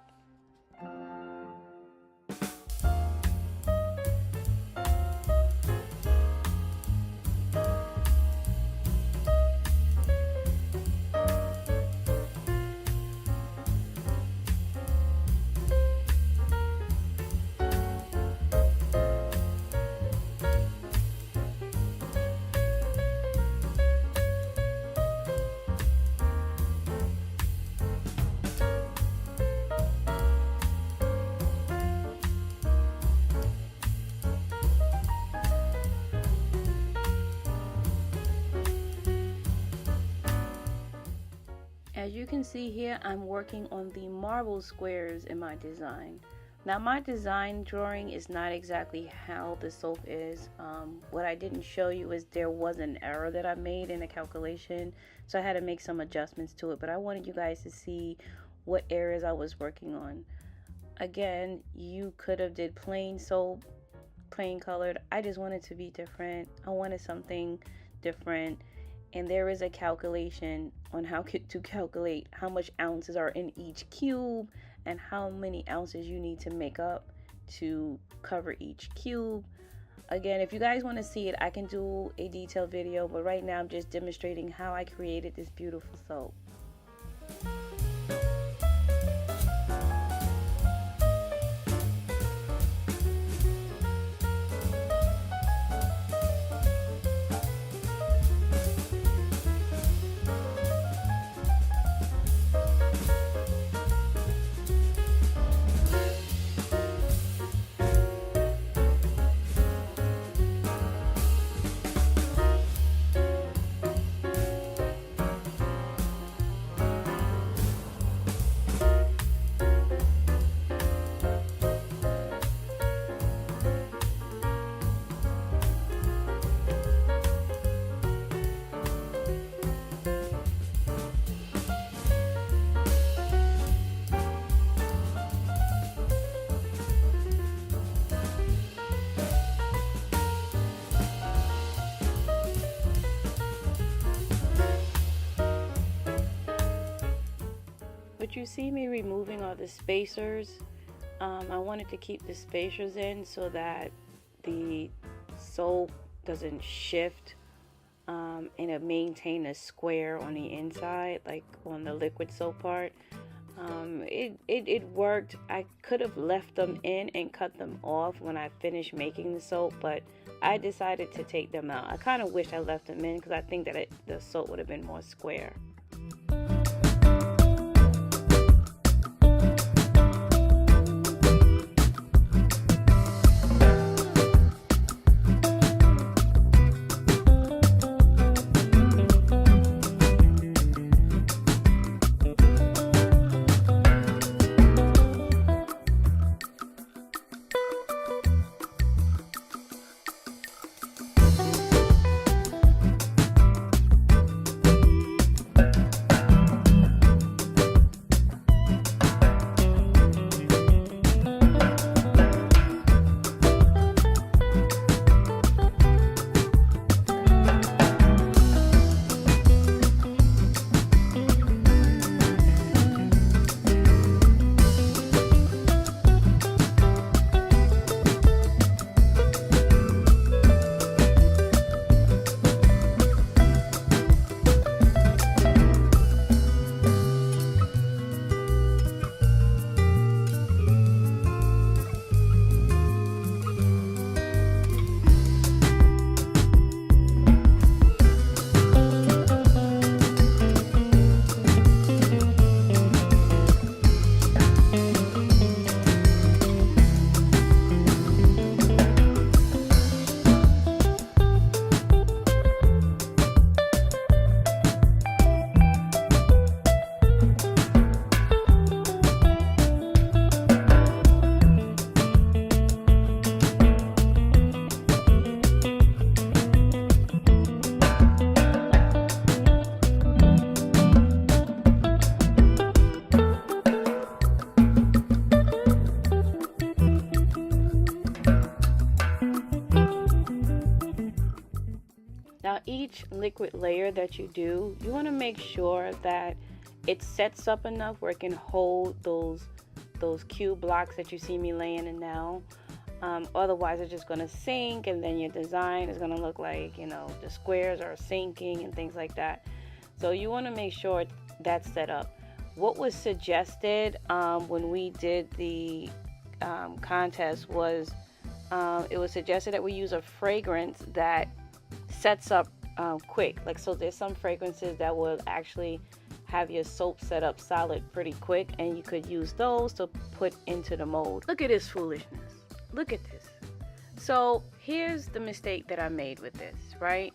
As you can see here, I'm working on the marble squares in my design. Now my design drawing is not exactly how the soap is. What I didn't show you is there was an error that I made in the calculation, so I had to make some adjustments to it, but I wanted you guys to see what areas I was working on. Again, you could have did plain soap, plain colored. I just wanted to be different. I wanted something different. And there is a calculation on how to calculate how much ounces are in each cube and how many ounces you need to make up to cover each cube. Again, if you guys want to see it, I can do a detailed video, but right now I'm just demonstrating how I created this beautiful soap. But you see me removing all the spacers. I wanted to keep the spacers in so that the soap doesn't shift, and it maintain a square on the inside, like on the liquid soap part. it worked. I could have left them in and cut them off when I finished making the soap, but I decided to take them out. I kind of wish I left them in because I think that the soap would have been more square. Now each liquid layer that you do, you want to make sure that it sets up enough where it can hold those cube blocks that you see me laying in now. Otherwise it's just going to sink, and then your design is going to look like, you know, the squares are sinking and things like that. So you want to make sure that's set up. What was suggested when we did the contest was it was suggested that we use a fragrance that sets up quick. Like, so there's some fragrances that will actually have your soap set up solid pretty quick, and you could use those to put into the mold. Look at this foolishness. Look at this. So here's the mistake that I made with this, right?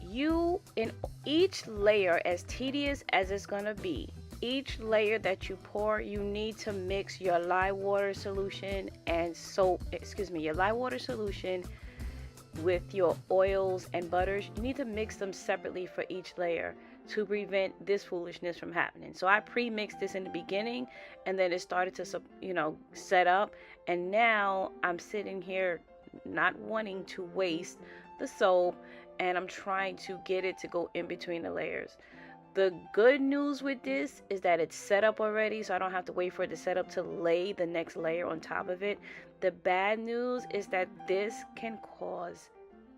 You, in each layer, as tedious as it's gonna be, each layer that you pour, you need to mix your lye water solution and soap, your lye water solution with your oils and butters. You need to mix them separately for each layer to prevent this foolishness from happening. So I pre-mixed this in the beginning, and then it started to, you know, set up, and now I'm sitting here not wanting to waste the soap, and I'm trying to get it to go in between the layers. The good news with this is that it's set up already, so I don't have to wait for it to set up to lay the next layer on top of it. The bad news is that this can cause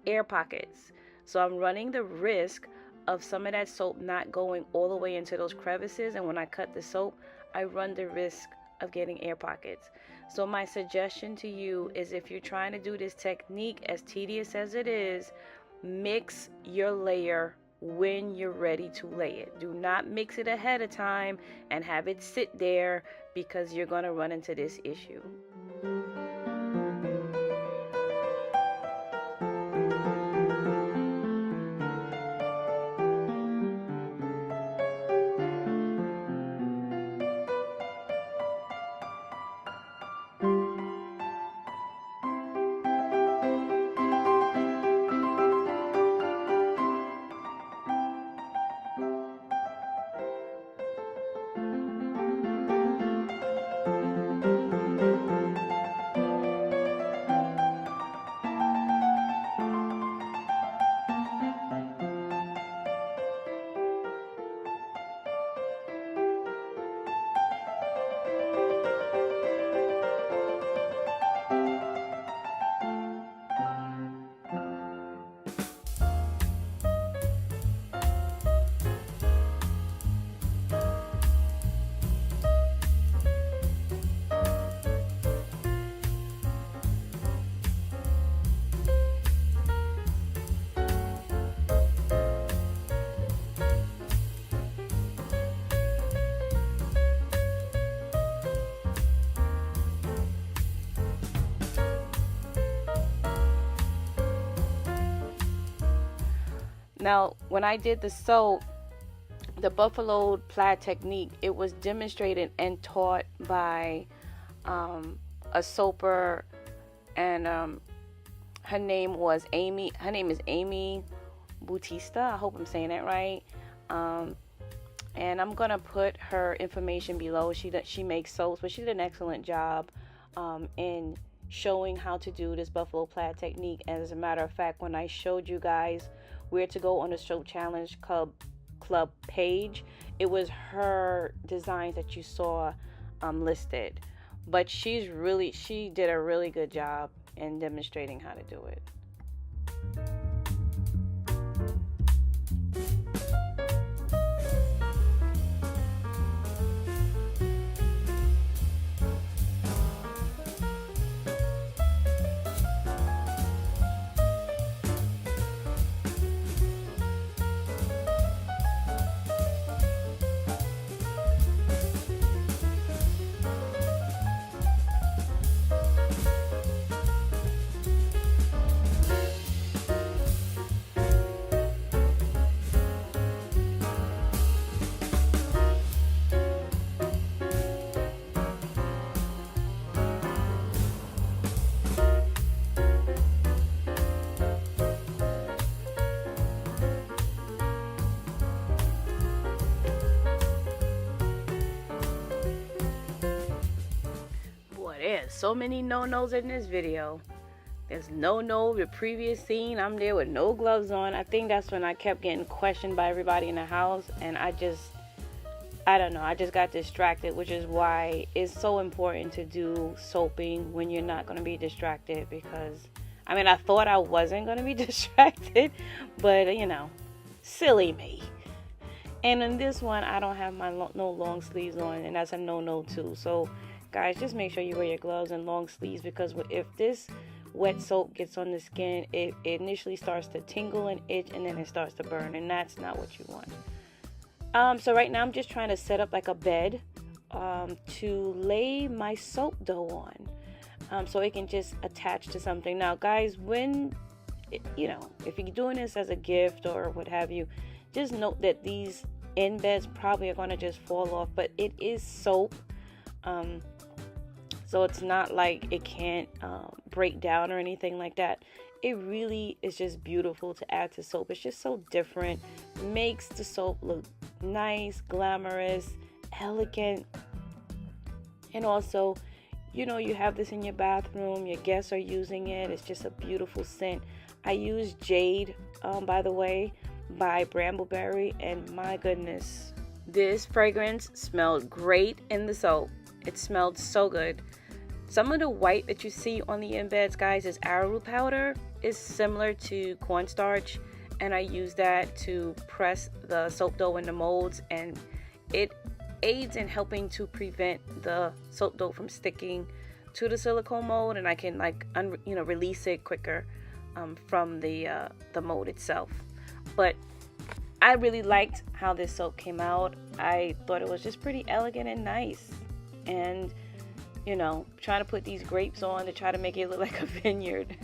air pockets. So I'm running the risk of some of that soap not going all the way into those crevices, and when I cut the soap, I run the risk of getting air pockets. So my suggestion to you is, if you're trying to do this technique, as tedious as it is, mix your layer when you're ready to lay it. Do not mix it ahead of time and have it sit there, because you're going to run into this issue. Now, when I did the soap, the buffalo plaid technique, it was demonstrated and taught by a soaper, and her name is Amy Bautista. I hope I'm saying that right. And I'm gonna put her information below. She makes soaps, but she did an excellent job in showing how to do this buffalo plaid technique. And as a matter of fact, when I showed you guys where to go on the Soap Challenge Club page, it was her designs that you saw listed. But she did a really good job in demonstrating how to do it. There's so many no-nos in this video. There's no the previous scene, I'm there with no gloves on. I think that's when I kept getting questioned by everybody in the house, and I don't know, I just got distracted, which is why it's so important to do soaping when you're not going to be distracted, because I mean, I thought I wasn't going to be distracted, but you know, silly me. And in this one, I don't have my no long sleeves on, and that's a no too. So guys, just make sure you wear your gloves and long sleeves, because if this wet soap gets on the skin, it initially starts to tingle and itch, and then it starts to burn, and that's not what you want. So right now I'm just trying to set up like a bed to lay my soap dough on, so it can just attach to something. Now guys, when if you're doing this as a gift or what have you, just note that these end beds probably are going to just fall off, but it is soap. So it's not like it can't break down or anything like that. It really is just beautiful to add to soap. It's just so different. Makes the soap look nice, glamorous, elegant. And also, you have this in your bathroom. Your guests are using it. It's just a beautiful scent. I use Jade, by the way, by Brambleberry. And my goodness, this fragrance smelled great in the soap. It smelled so good. Some of the white that you see on the embeds, guys, is arrowroot powder. It's similar to cornstarch, and I use that to press the soap dough in the molds, and it aids in helping to prevent the soap dough from sticking to the silicone mold, and I can release it quicker from the mold itself. But I really liked how this soap came out. I thought it was just pretty elegant and nice. And trying to put these grapes on to try to make it look like a vineyard.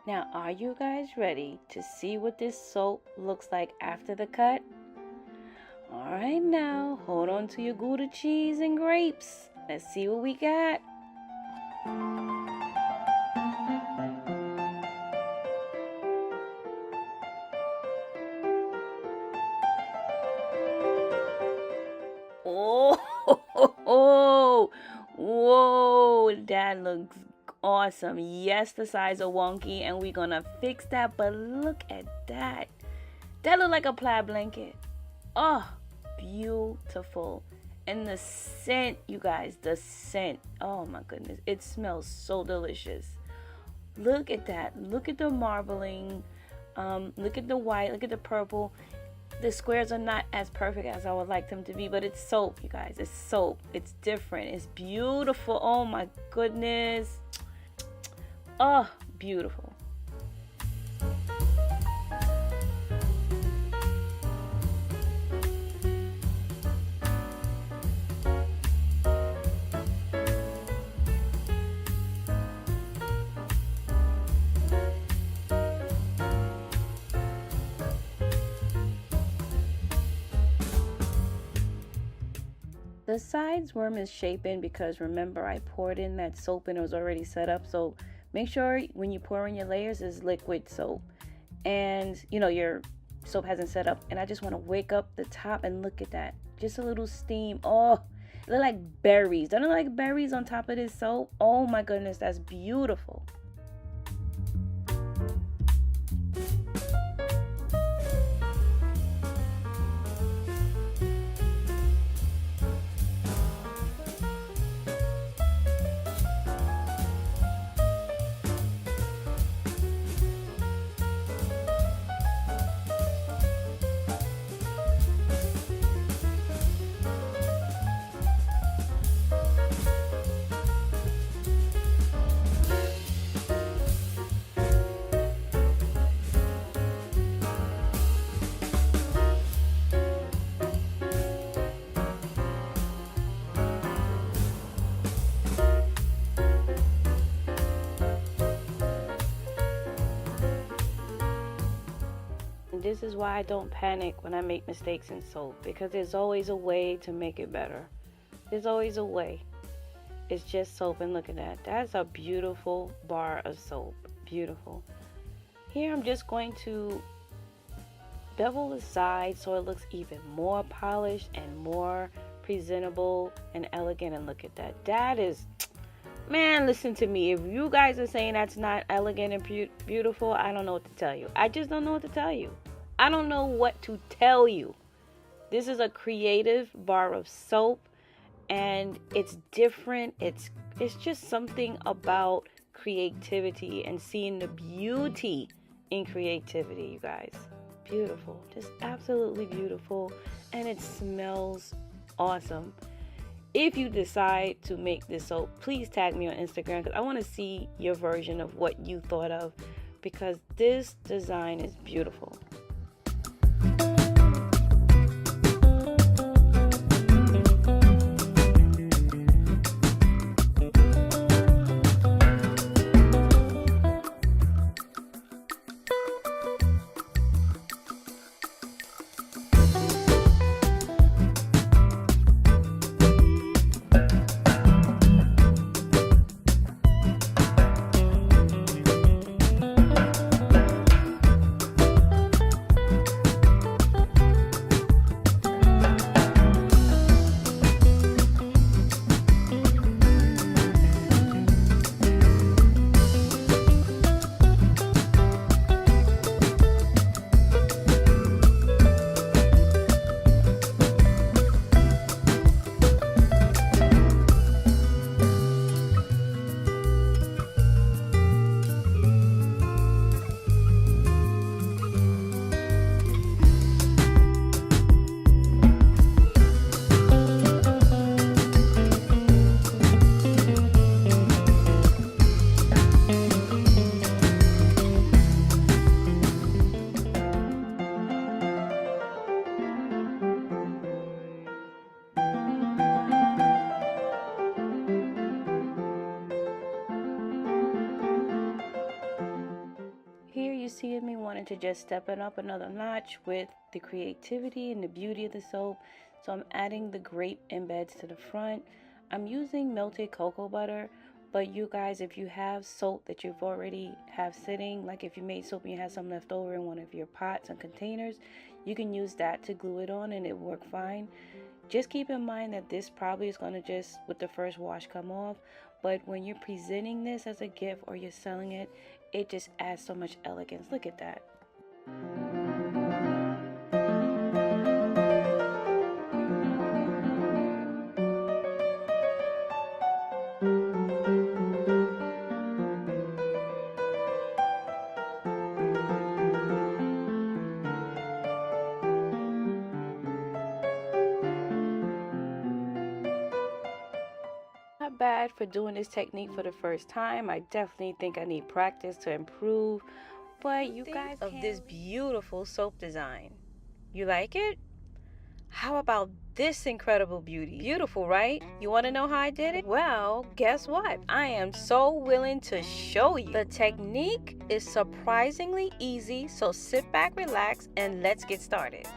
Now, are you guys ready to see what this soap looks like after the cut? All right, now, hold on to your Gouda cheese and grapes. Let's see what we got. Oh, whoa, that looks awesome. Yes, the sides are wonky and we're gonna fix that, but look at that. That look like a plaid blanket. Oh, beautiful. And the scent, you guys, the scent. Oh my goodness, it smells so delicious. Look at that. Look at the marbling. Look at the white. Look at the purple. The squares are not as perfect as I would like them to be, but it's soap, you guys. It's soap. It's different. It's beautiful. Oh my goodness. Oh, beautiful. The sides were misshapen because remember I poured in that soap and it was already set up. So make sure when you pour in your layers is liquid soap. And you know your soap hasn't set up. And I just want to wake up the top and look at that. Just a little steam. Oh, it look like berries. Don't it look like berries on top of this soap? Oh my goodness, that's beautiful. This is why I don't panic when I make mistakes in soap, because there's always a way to make it better. There's always a way. It's just soap, and look at that. That's a beautiful bar of soap. Beautiful. Here I'm just going to bevel the side so it looks even more polished and more presentable and elegant. And look at that. That is, man, listen to me. If you guys are saying that's not elegant and beautiful, I don't know what to tell you. I just don't know what to tell you. I don't know what to tell you. This is a creative bar of soap, and it's different. It's just something about creativity and seeing the beauty in creativity, you guys. Beautiful. Just absolutely beautiful. And it smells awesome. If you decide to make this soap, please tag me on Instagram because I want to see your version of what you thought of, because this design is beautiful. you see me wanting to just step it up another notch with the creativity and the beauty of the soap. So I'm adding the grape embeds to the front. I'm using melted cocoa butter, but you guys, if you have soap that you've already have sitting, like if you made soap and you have some left over in one of your pots and containers, you can use that to glue it on and it will work fine. Just keep in mind that this probably is going to just with the first wash come off, but when you're presenting this as a gift or you're selling it, it just adds so much elegance. Look at that. Not bad for doing this technique for the first time. I definitely think I need practice to improve. But you guys, of this beautiful soap design, you like it? How about this incredible beauty? Beautiful, right? You want to know how I did it? Well, guess what? I am so willing to show you. The technique is surprisingly easy, so sit back, relax, and let's get started.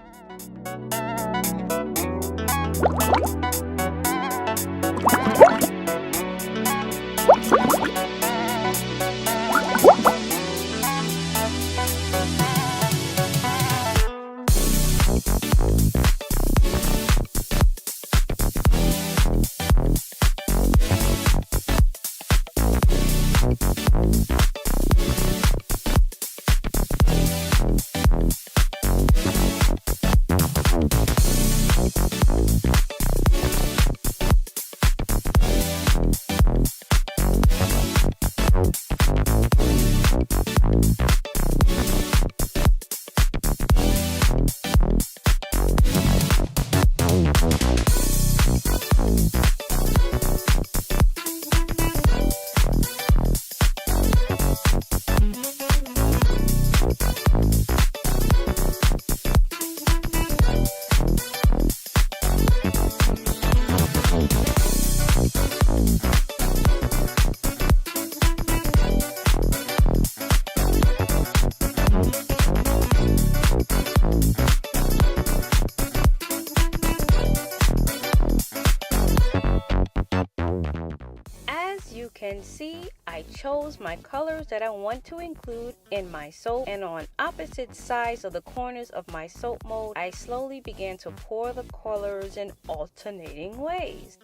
Can see I chose my colors that I want to include in my soap, and on opposite sides of the corners of my soap mold I slowly began to pour the colors in alternating ways.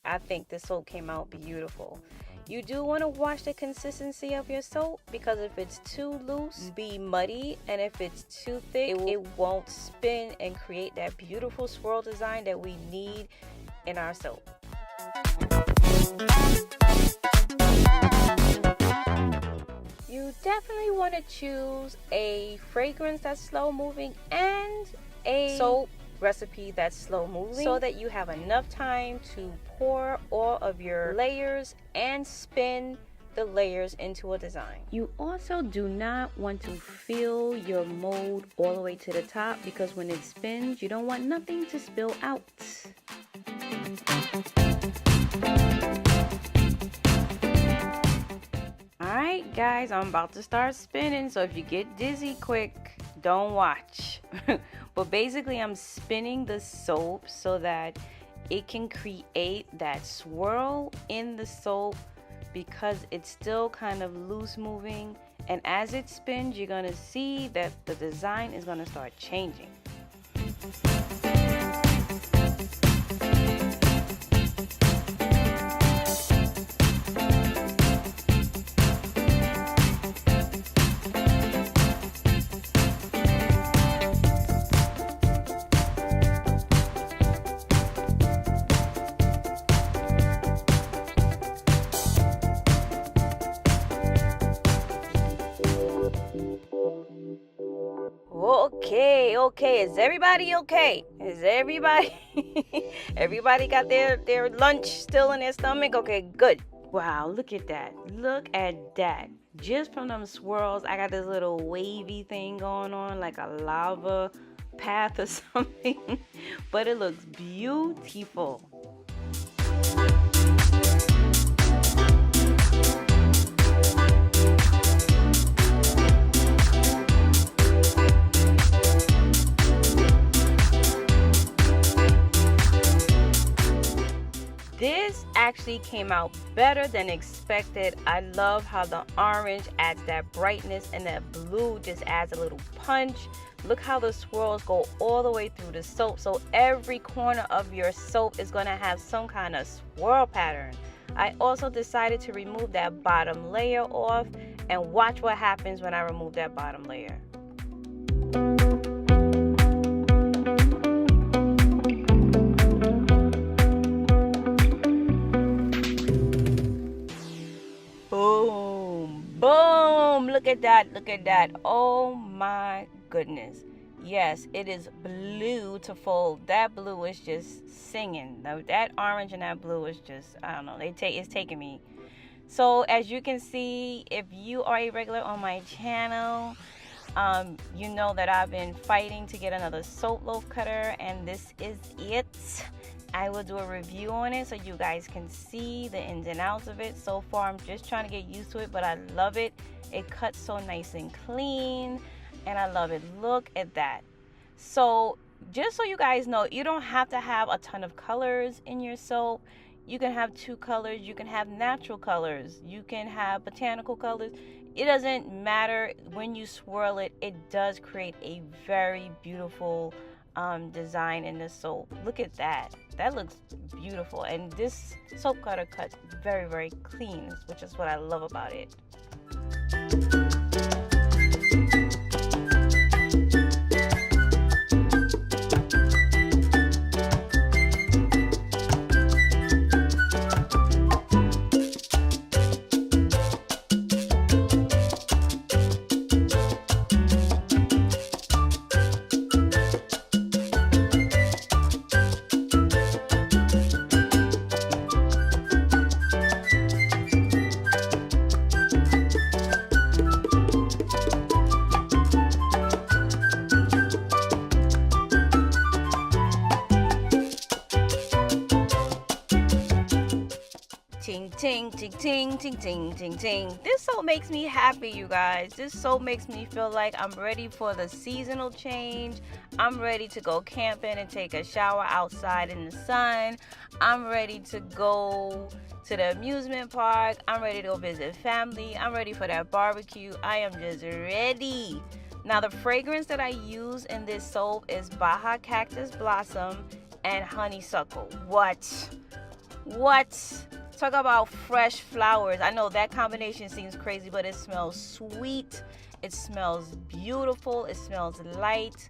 I think the soap came out beautiful. You do want to watch the consistency of your soap, because if it's too loose, be muddy, and if it's too thick, it won't spin and create that beautiful swirl design that we need in our soap. You definitely want to choose a fragrance that's slow moving and a soap recipe that's slow moving, so that you have enough time to pour all of your layers and spin the layers into a design. You also do not want to fill your mold all the way to the top, because when it spins, you don't want nothing to spill out. Alright guys, I'm about to start spinning, so if you get dizzy quick, don't watch. But basically I'm spinning the soap so that it can create that swirl in the soap, because it's still kind of loose moving, and as it spins you're going to see that the design is going to start changing. Okay, is everybody okay? Is everybody everybody got their lunch still in their stomach? Okay, good. Wow, look at that. Look at that. Just from them swirls, I got this little wavy thing going on, like a lava path or something. But it looks beautiful. actually came out better than expected. I love how the orange adds that brightness and that blue just adds a little punch. Look how the swirls go all the way through the soap. So every corner of your soap is going to have some kind of swirl pattern. I also decided to remove that bottom layer off, and watch what happens when I remove that bottom layer. Boom, boom, look at that, look at that. Oh my goodness. Yes, it is beautiful. That blue is just singing. That orange and that blue is just, I don't know, it's taking me. So as you can see, if you are a regular on my channel, you know that I've been fighting to get another soap loaf cutter, and this is it. I will do a review on it so you guys can see the ins and outs of it. So far, I'm just trying to get used to it, but I love it. It cuts so nice and clean, and I love it. Look at that. So just so you guys know, you don't have to have a ton of colors in your soap. You can have 2 colors. You can have natural colors. You can have botanical colors. It doesn't matter. When you swirl it, it does create a very beautiful design in the soap. Look at that. That looks beautiful. And this soap cutter cuts very, very clean, which is what I love about it. Ting, ting, ting, ting, ting, ting, ting, ting. This soap makes me happy, you guys. This soap makes me feel like I'm ready for the seasonal change. I'm ready to go camping and take a shower outside in the sun. I'm ready to go to the amusement park. I'm ready to go visit family. I'm ready for that barbecue. I am just ready. Now, the fragrance that I use in this soap is Baja Cactus Blossom and Honeysuckle. What? Talk about fresh flowers. I know that combination seems crazy, but it smells sweet. It smells beautiful. It smells light.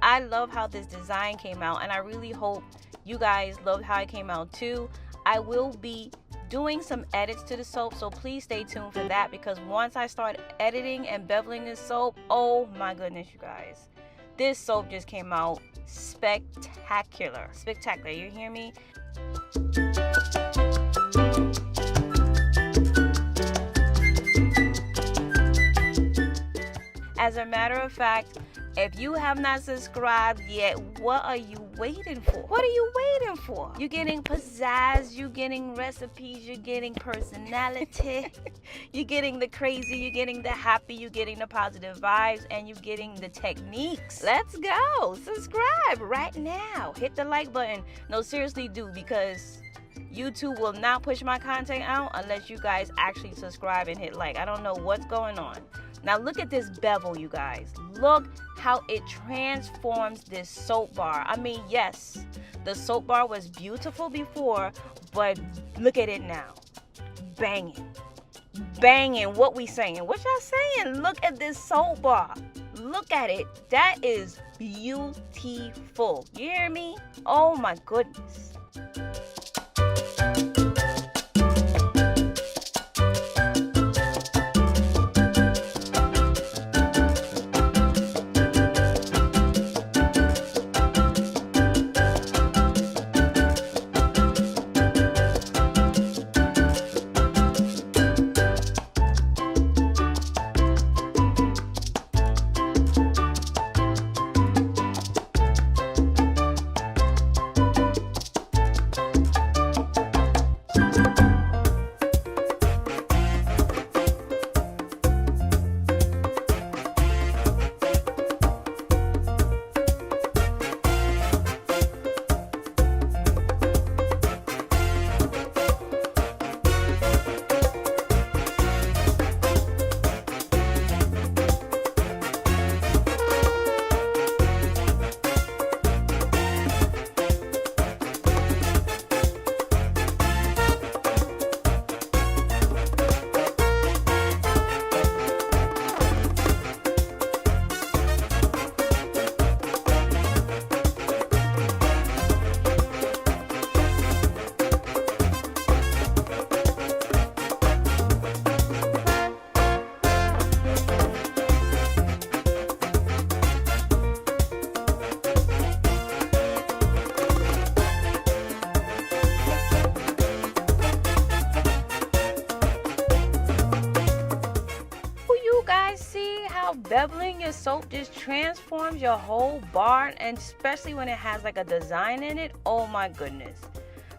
I love how this design came out, and I really hope you guys loved how it came out too. I will be doing some edits to the soap, so please stay tuned for that, because once I start editing and beveling this soap, oh my goodness, you guys. This soap just came out spectacular. Spectacular, you hear me? As a matter of fact, if you have not subscribed yet, what are you waiting for? What are you waiting for? You're getting pizzazz, you're getting recipes, you're getting personality, you're getting the crazy, you're getting the happy, you're getting the positive vibes, and you're getting the techniques. Let's go. Subscribe right now. Hit the like button. No, seriously do, because YouTube will not push my content out unless you guys actually subscribe and hit like. I don't know what's going on. Now look at this bevel, you guys. Look how it transforms this soap bar. I mean, yes, the soap bar was beautiful before, but look at it now. Banging. Banging. What we saying? What y'all saying? Look at this soap bar. Look at it. That is beautiful. You hear me? Oh my goodness. beveling your soap just transforms your whole bar, and especially when it has like a design in it. Oh my goodness.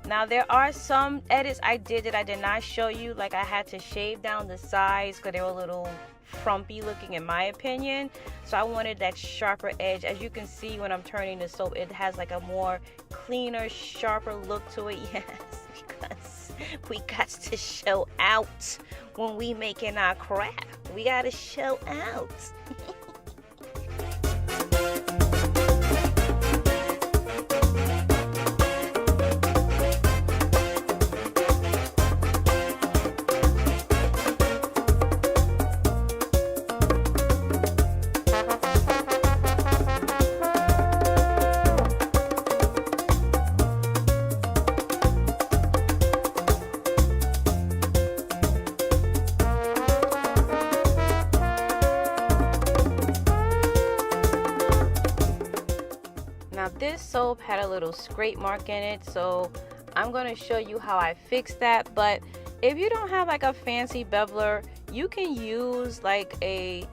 Now there are some edits I did that I did not show you, like I had to shave down the sides because they were a little frumpy looking in my opinion, so I wanted that sharper edge. As you can see when I'm turning the soap, it has like a more cleaner, sharper look to it. Yes, because we got to show out when we making our craft. We gotta show out. Now this soap had a little scrape mark in it, so I'm going to show you how I fixed that. But if you don't have like a fancy beveler, you can use like a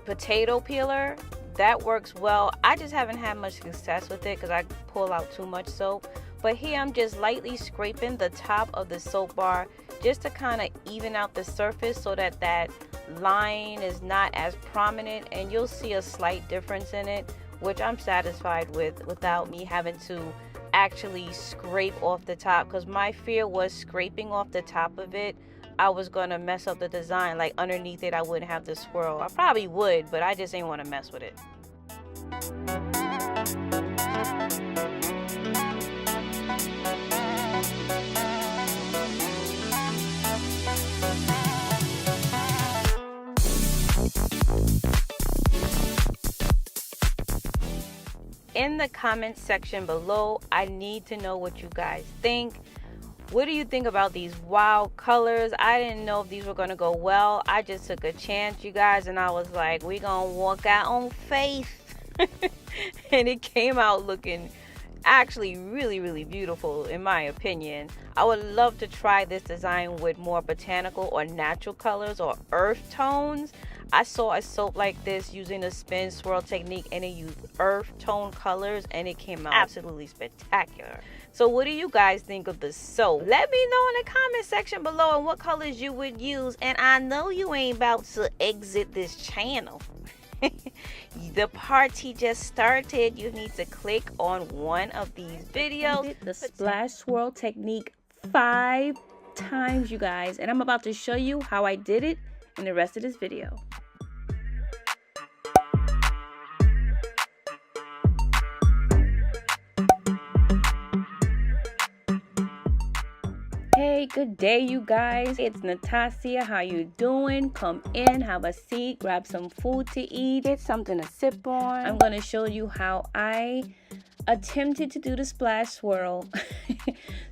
potato peeler. That works well. I just haven't had much success with it because I pull out too much soap. But here I'm just lightly scraping the top of the soap bar just to kind of even out the surface so that that line is not as prominent, and you'll see a slight difference in it, which I'm satisfied with without me having to actually scrape off the top, because my fear was scraping off the top of it, I was gonna mess up the design. Like underneath it I wouldn't have the swirl. I probably would, but I just didn't want to mess with it. In the comment section below, I need to know what you guys think. What do you think about these wild colors? I didn't know if these were gonna go well. I just took a chance, you guys, and I was like, we gonna walk out on faith. And it came out looking actually really beautiful in my opinion. I would love to try this design with more botanical or natural colors or earth tones. I saw a soap like this using the spin swirl technique, and it used earth tone colors, and it came out absolutely spectacular. So what do you guys think of the soap? Let me know in the comment section below and what colors you would use. And I know you ain't about to exit this channel. The party just started. You need to click on one of these videos. The splash swirl technique 5 times, you guys, and I'm about to show you how I did it in the rest of this video. Hey, good day you guys. It's Natacia. How you doing? Come in, have a seat, grab some food to eat, get something to sip on. I'm going to show you how I attempted to do the splash swirl.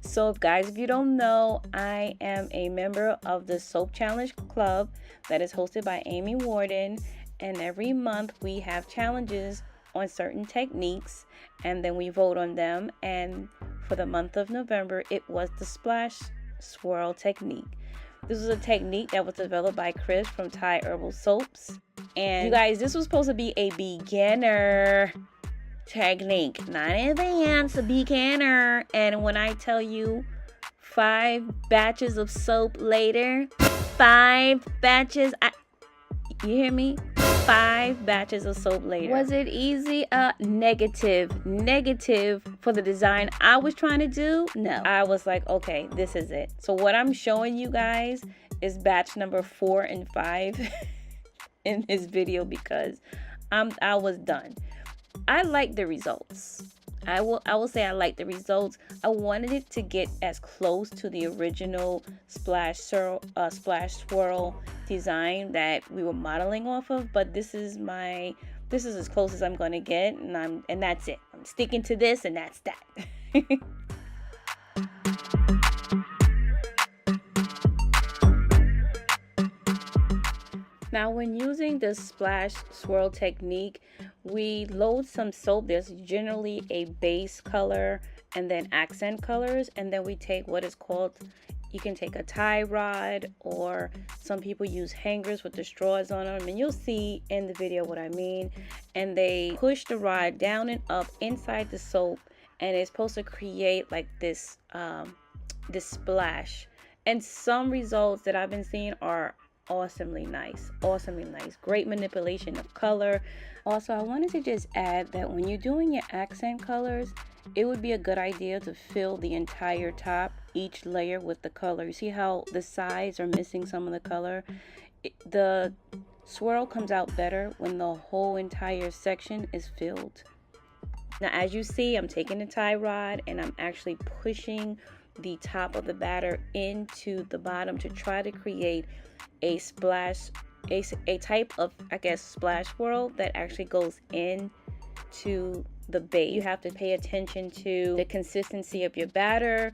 So guys, if you don't know, I am a member of the Soap Challenge Club that is hosted by Amy Warden, and every month we have challenges on certain techniques and then we vote on them. And for the month of November, it was the splash swirl technique. This was a technique that was developed by Chris from Thai Herbal Soaps. And you guys, this was supposed to be a beginner technique, not advanced, a beginner. And when I tell you 5 batches of soap later, 5 batches, you hear me? 5 batches of soap later. Was it easy? Negative for the design I was trying to do. No, I was like, okay, this is it. So what I'm showing you guys is batch number 4 and 5 in this video because I was done. I like the results. I will say I like the results. I wanted it to get as close to the original splash swirl design that we were modeling off of, but this is as close as I'm gonna get, and that's it. I'm sticking to this, and that's that. Now, when using the splash swirl technique, we load some soap. There's generally a base color and then accent colors, and then we take what is called You can take a tie rod, or some people use hangers with the straws on them, and you'll see in the video what I mean. And they push the rod down and up inside the soap, and it's supposed to create like this this splash. And some results that I've been seeing are awesomely nice, great manipulation of color. Also, I wanted to just add that when you're doing your accent colors, it would be a good idea to fill the entire top, each layer, with the color. You see how the sides are missing some of the color? The swirl comes out better when the whole entire section is filled. Now, as you see, I'm taking the tie rod and I'm actually pushing the top of the batter into the bottom to try to create a splash, a type of, I guess, splash swirl that actually goes into the base. You have to pay attention to the consistency of your batter.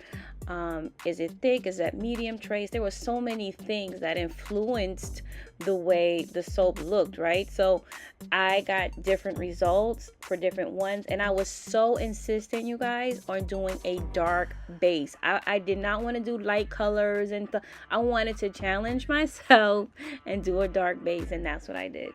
Is it thick? Is that medium trace? There were so many things that influenced the way the soap looked, right? So I got different results for different ones, and I was so insistent, you guys, on doing a dark base. I did not want to do light colors, and I wanted to challenge myself and do a dark base, and that's what I did.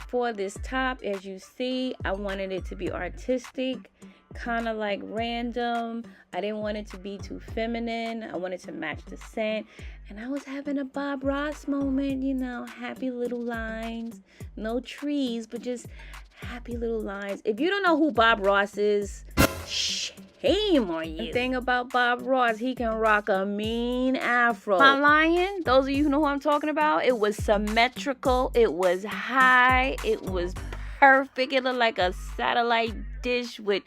For this top, as you see, I wanted it to be artistic, kind of like random. I didn't want it to be too feminine. I wanted to match the scent. And I was having a Bob Ross moment, you know, happy little lines. No trees, but just happy little lines. If you don't know who Bob Ross is, shame on you. The thing about Bob Ross, he can rock a mean afro. Am I lying? Those of you who know who I'm talking about, it was symmetrical, it was high, it was perfect. It looked like a satellite dish with,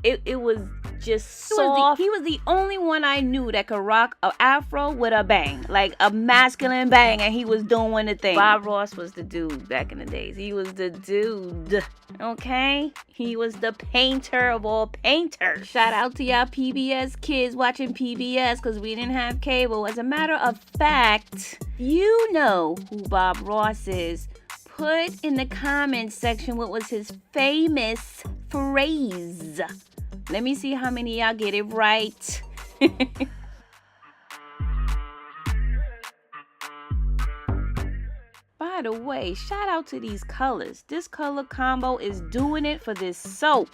it was just soft. He was the only one I knew that could rock an afro with a bang, like a masculine bang, and he was doing the thing. Bob Ross was the dude back in the days. He was the dude, okay? He was the painter of all painters. Shout out to y'all PBS kids watching PBS, because we didn't have cable. As a matter of fact, you know who Bob Ross is. Put in the comments section what was his famous phrase. Let me see how many of y'all get it right. By the way, shout out to these colors. This color combo is doing it for this soap.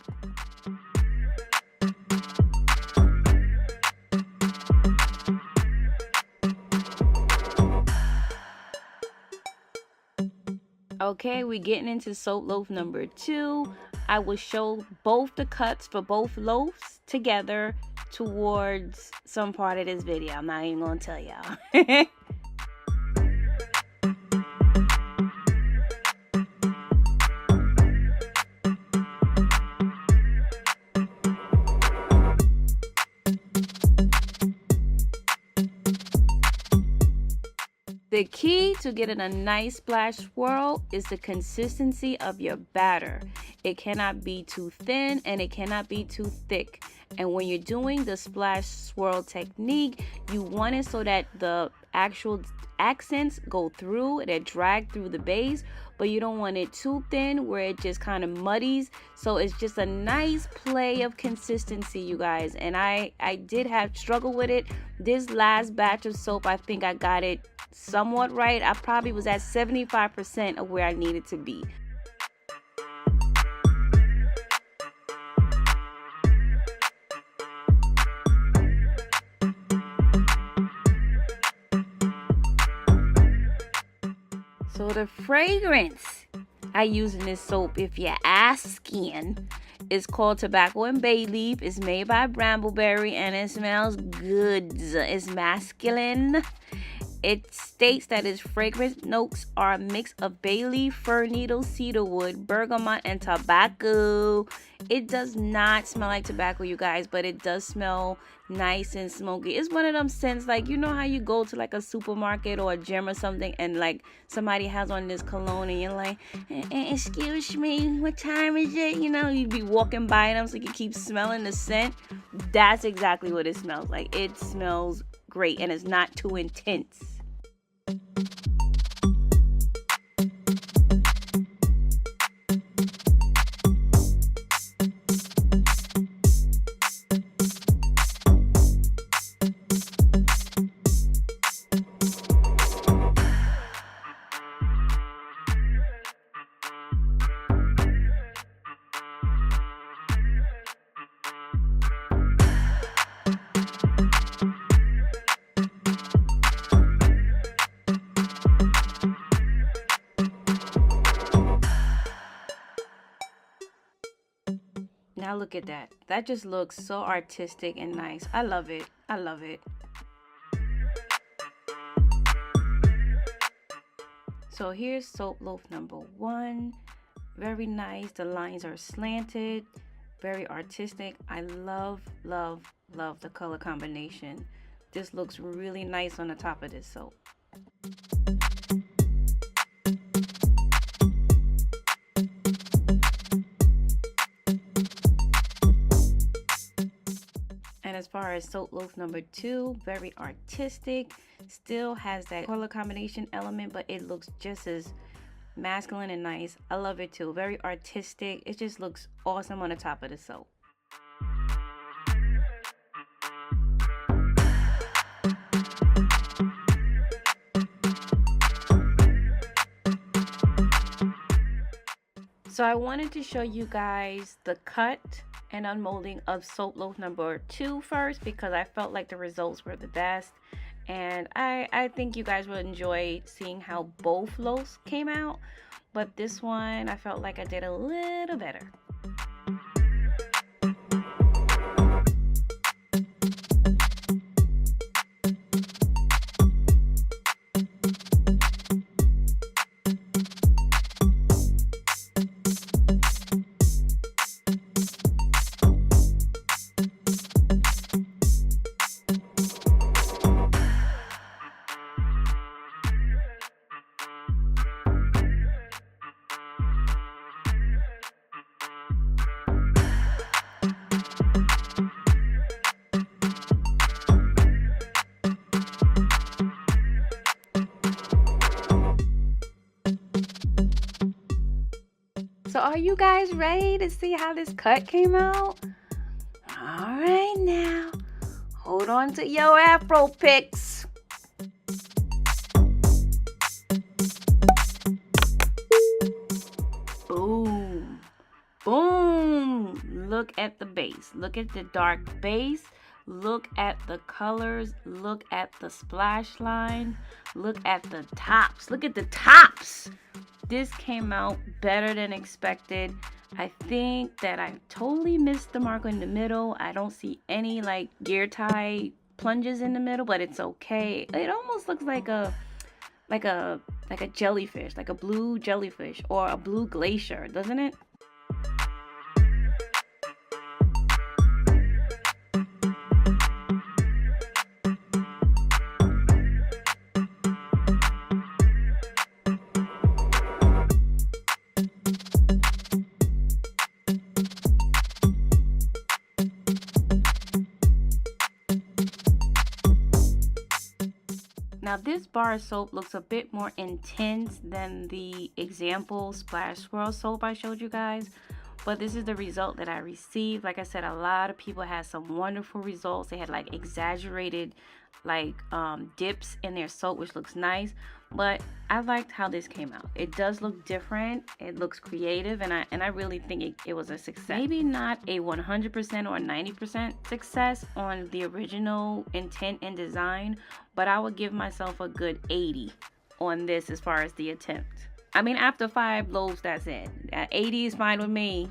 Okay, we're getting into soap loaf number 2. I will show both the cuts for both loaves together towards some part of this video. I'm not even gonna tell y'all. The key to getting a nice splash swirl is the consistency of your batter. It cannot be too thin and it cannot be too thick. And when you're doing the splash swirl technique, you want it so that the actual accents go through, that drag through the base, but you don't want it too thin where it just kind of muddies. So it's just a nice play of consistency, you guys. And I did have struggle with it. This last batch of soap, I think I got it somewhat right. I probably was at 75% of where I needed to be. So the fragrance I use in this soap, if you're asking, is called Tobacco and Bay Leaf. It's made by Brambleberry and it smells good. It's masculine. It states that its fragrance notes are a mix of bay leaf, fir needle, cedarwood, bergamot, and tobacco. It does not smell like tobacco, you guys, but it does smell nice and smoky. It's one of them scents, like, you know how you go to like a supermarket or a gym or something and like somebody has on this cologne and you're like, excuse me, what time is it? You know, you'd be walking by them so you keep smelling the scent. That's exactly what it smells like. It smells great and it's not too intense. Now look at that. That just looks so artistic and nice. I love it. I love it. So here's soap loaf number 1. Very nice. The lines are slanted. Very artistic. I love, love, love the color combination. This looks really nice on the top of this soap. As far as soap loaf number 2, very artistic, still has that color combination element, but it looks just as masculine and nice. I love it too. Very artistic. It just looks awesome on the top of the soap. So I wanted to show you guys the cut and unmolding of soap loaf number 2 first, because I felt like the results were the best, and I think you guys will enjoy seeing how both loaves came out, but this one I felt like I did a little better. So are you guys ready to see how this cut came out? All right now, hold on to your Afro picks. Boom, boom. Look at the base. Look at the dark base. Look at the colors. Look at the splash line. Look at the tops. Look at the tops. This came out better than expected. I think that I totally missed the mark in the middle. I don't see any like gear tie plunges in the middle, but it's okay. It almost looks like a jellyfish, like a blue jellyfish or a blue glacier, doesn't it? Now this bar of soap looks a bit more intense than the example splash swirl soap I showed you guys, but this is the result that I received. Like I said, a lot of people had some wonderful results. They had like exaggerated like dips in their soap, which looks nice, but I liked how this came out. It does look different, it looks creative, and I really think it was a success. Maybe not a 100% or 90% success on the original intent and design, but I would give myself a good 80 on this as far as the attempt. I mean, after 5 loaves, that's it. 80 is fine with me.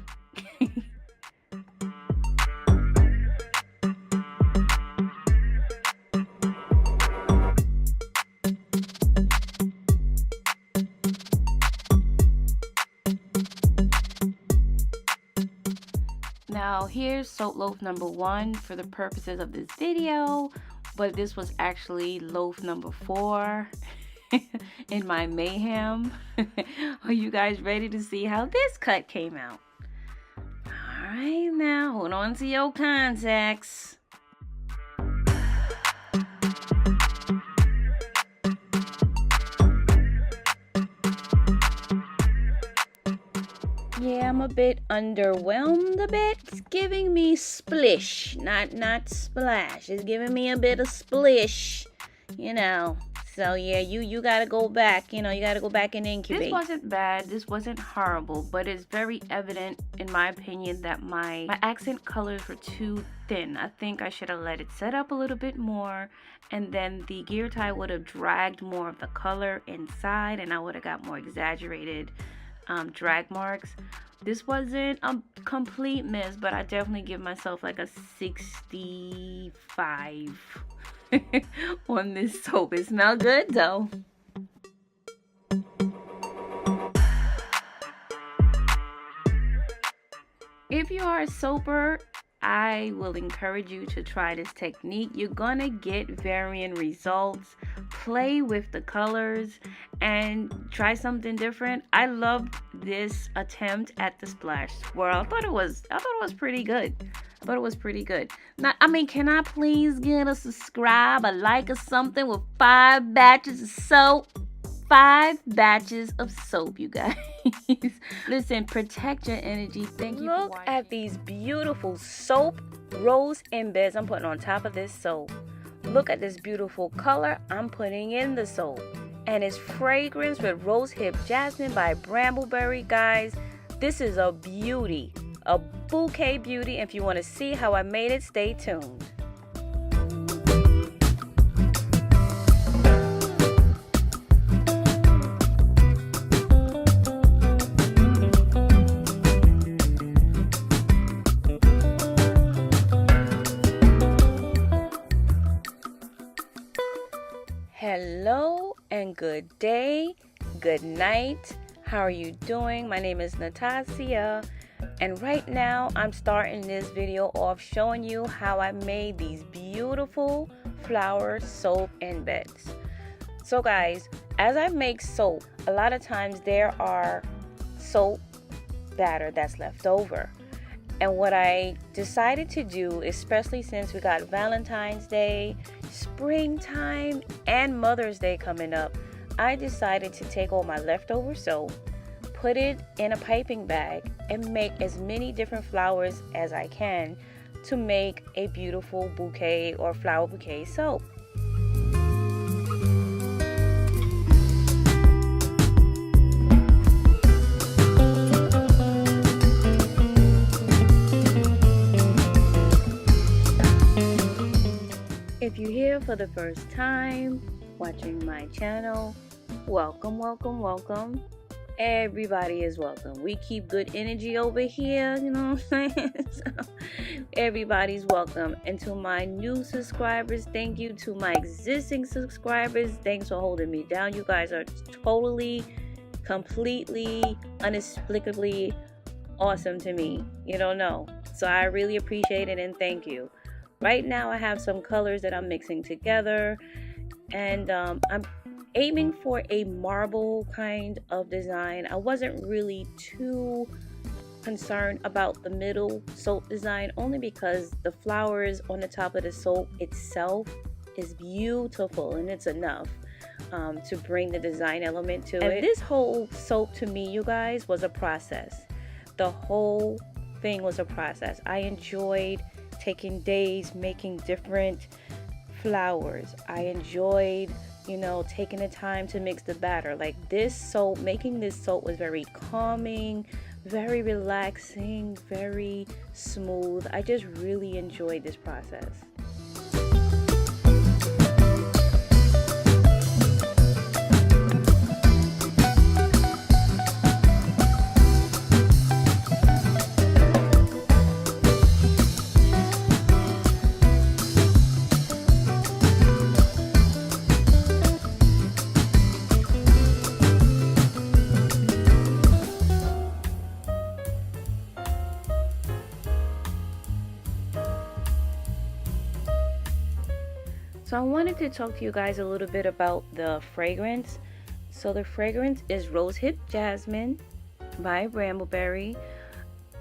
Now here's soap loaf number 1 for the purposes of this video, but this was actually loaf number 4 in my mayhem. Are you guys ready to see how this cut came out? Alright, now hold on to your contacts. Yeah, I'm a bit underwhelmed a bit. It's giving me splish, not splash. It's giving me a bit of splish, you know. So yeah, you gotta go back, you know, you gotta go back and incubate. This wasn't bad, this wasn't horrible, but it's very evident, in my opinion, that my accent colors were too thin. I think I should have let it set up a little bit more, and then the gear tie would have dragged more of the color inside, and I would have got more exaggerated drag marks. This wasn't a complete miss, but I definitely give myself like a 65 on this soap. It smells good though. If you are a soaper, I will encourage you to try this technique. You're gonna get varying results. Play with the colors and try something different. I loved this attempt at the splash swirl. I thought it was pretty good. Now, I mean, can I please get a subscribe, a like, or something with 5 batches of soap? 5 batches of soap, you guys. Listen, protect your energy. Thank you for watching. Look at these beautiful soap rose embeds I'm putting on top of this soap. Look at this beautiful color I'm putting in the soap. And it's fragrance with Rose Hip Jasmine by Brambleberry. Guys, this is a beauty. A bouquet beauty. If you want to see how I made it, stay tuned. Hello and good day, good night. How are you doing? My name is Natacia, and right now I'm starting this video off showing you how I made these beautiful flower soap embeds. So guys, as I make soap, a lot of times there are soap batter that's left over. And what I decided to do, especially since we got Valentine's Day, springtime, and Mother's Day coming up, I decided to take all my leftover soap, put it in a piping bag, and make as many different flowers as I can to make a beautiful bouquet or flower bouquet soap. If you're here for the first time watching my channel, welcome, welcome, welcome. Everybody is welcome. We keep good energy over here, you know what I'm saying? So, everybody's welcome. And to my new subscribers, thank you. To my existing subscribers, thanks for holding me down. You guys are totally, completely, inexplicably awesome to me. You don't know. So I really appreciate it and thank you. Right now I have some colors that I'm mixing together, and I'm aiming for a marble kind of design. I wasn't really too concerned about the middle soap design, only because the flowers on the top of the soap itself is beautiful and it's enough to bring the design element to it. And this whole soap, to me, you guys, was a process. The whole thing was a process. I enjoyed taking days making different flowers. I enjoyed, you know, taking the time to mix the batter. Like this soap, making this soap was very calming, very relaxing, very smooth. I just really enjoyed this process. So I wanted to talk to you guys a little bit about the fragrance. So the fragrance is Rosehip Jasmine by Brambleberry.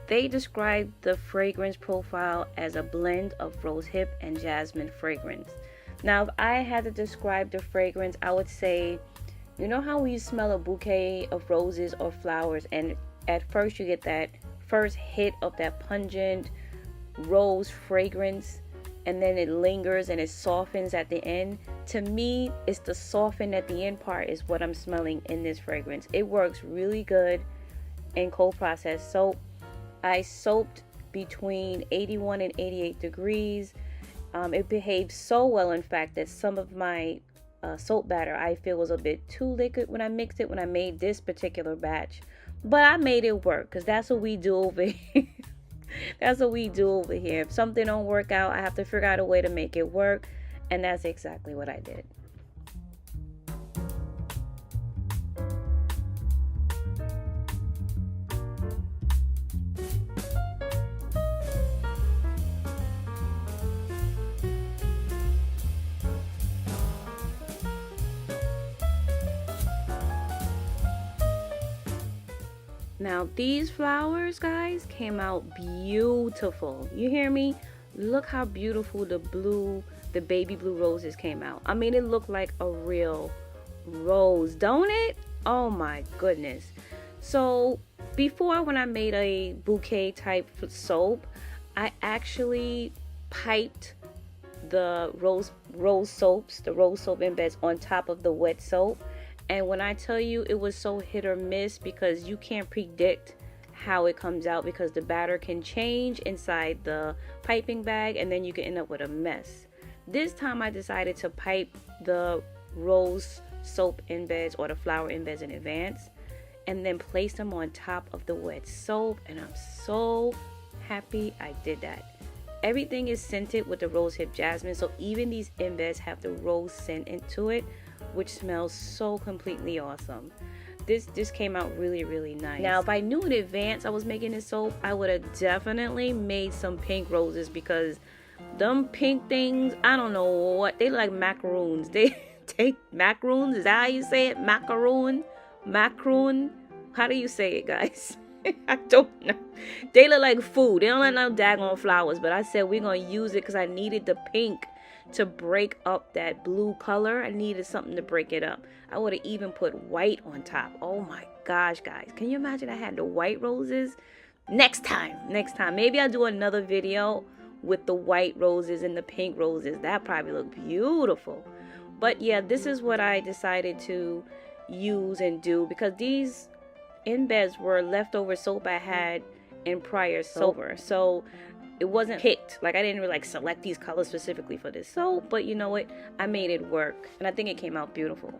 They describe the fragrance profile as a blend of rosehip and jasmine fragrance. Now, if I had to describe the fragrance, I would say, you know how when you smell a bouquet of roses or flowers, and at first you get that first hit of that pungent rose fragrance, and then it lingers and it softens at the end. To me, it's the soften at the end part is what I'm smelling in this fragrance. It works really good in cold process soap. I soaped between 81 and 88 degrees. It behaved so well, in fact, that some of my soap batter I feel was a bit too liquid when I mixed it when I made this particular batch. But I made it work, because that's what we do over here. That's what we do over here. If something don't work out, I have to figure out a way to make it work. And that's exactly what I did. Now these flowers, guys, came out beautiful. You hear me? Look how beautiful the baby blue roses came out. I mean, it looked like a real rose, don't it? Oh my goodness. So before, when I made a bouquet type soap, I actually piped the rose soap embeds on top of the wet soap. And when I tell you, it was so hit or miss, because you can't predict how it comes out, because the batter can change inside the piping bag and then you can end up with a mess. This time I decided to pipe the rose soap embeds or the flower embeds in advance and then place them on top of the wet soap, and I'm so happy I did that. Everything is scented with the rosehip jasmine, so even these embeds have the rose scent into it, which smells so completely awesome. This came out really, really nice. Now, if I knew in advance I was making this soap, I would have definitely made some pink roses, because them pink things, I don't know what, they look like macaroons. They take macaroons, is that how you say it? Macaroon? How do you say it, guys? I don't know. They look like food. They don't look like no daggone flowers, but I said we're gonna use it because I needed the pink to break up that blue color. I needed something to break it up. I would have even put white on top. Oh my gosh, guys, can you imagine I had the white roses? Next time, maybe I'll do another video with the white roses and the pink roses. That probably look beautiful. But yeah, this is what I decided to use and do, because these embeds were leftover soap I had in prior soap. So it wasn't picked. Like, I didn't really select these colors specifically for this soap, but you know what? I made it work, and I think it came out beautiful.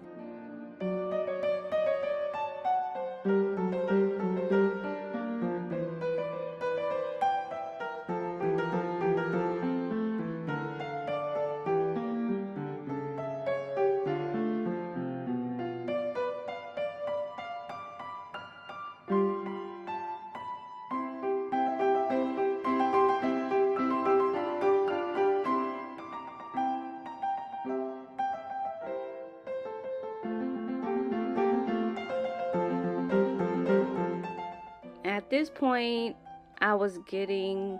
At this point, I was getting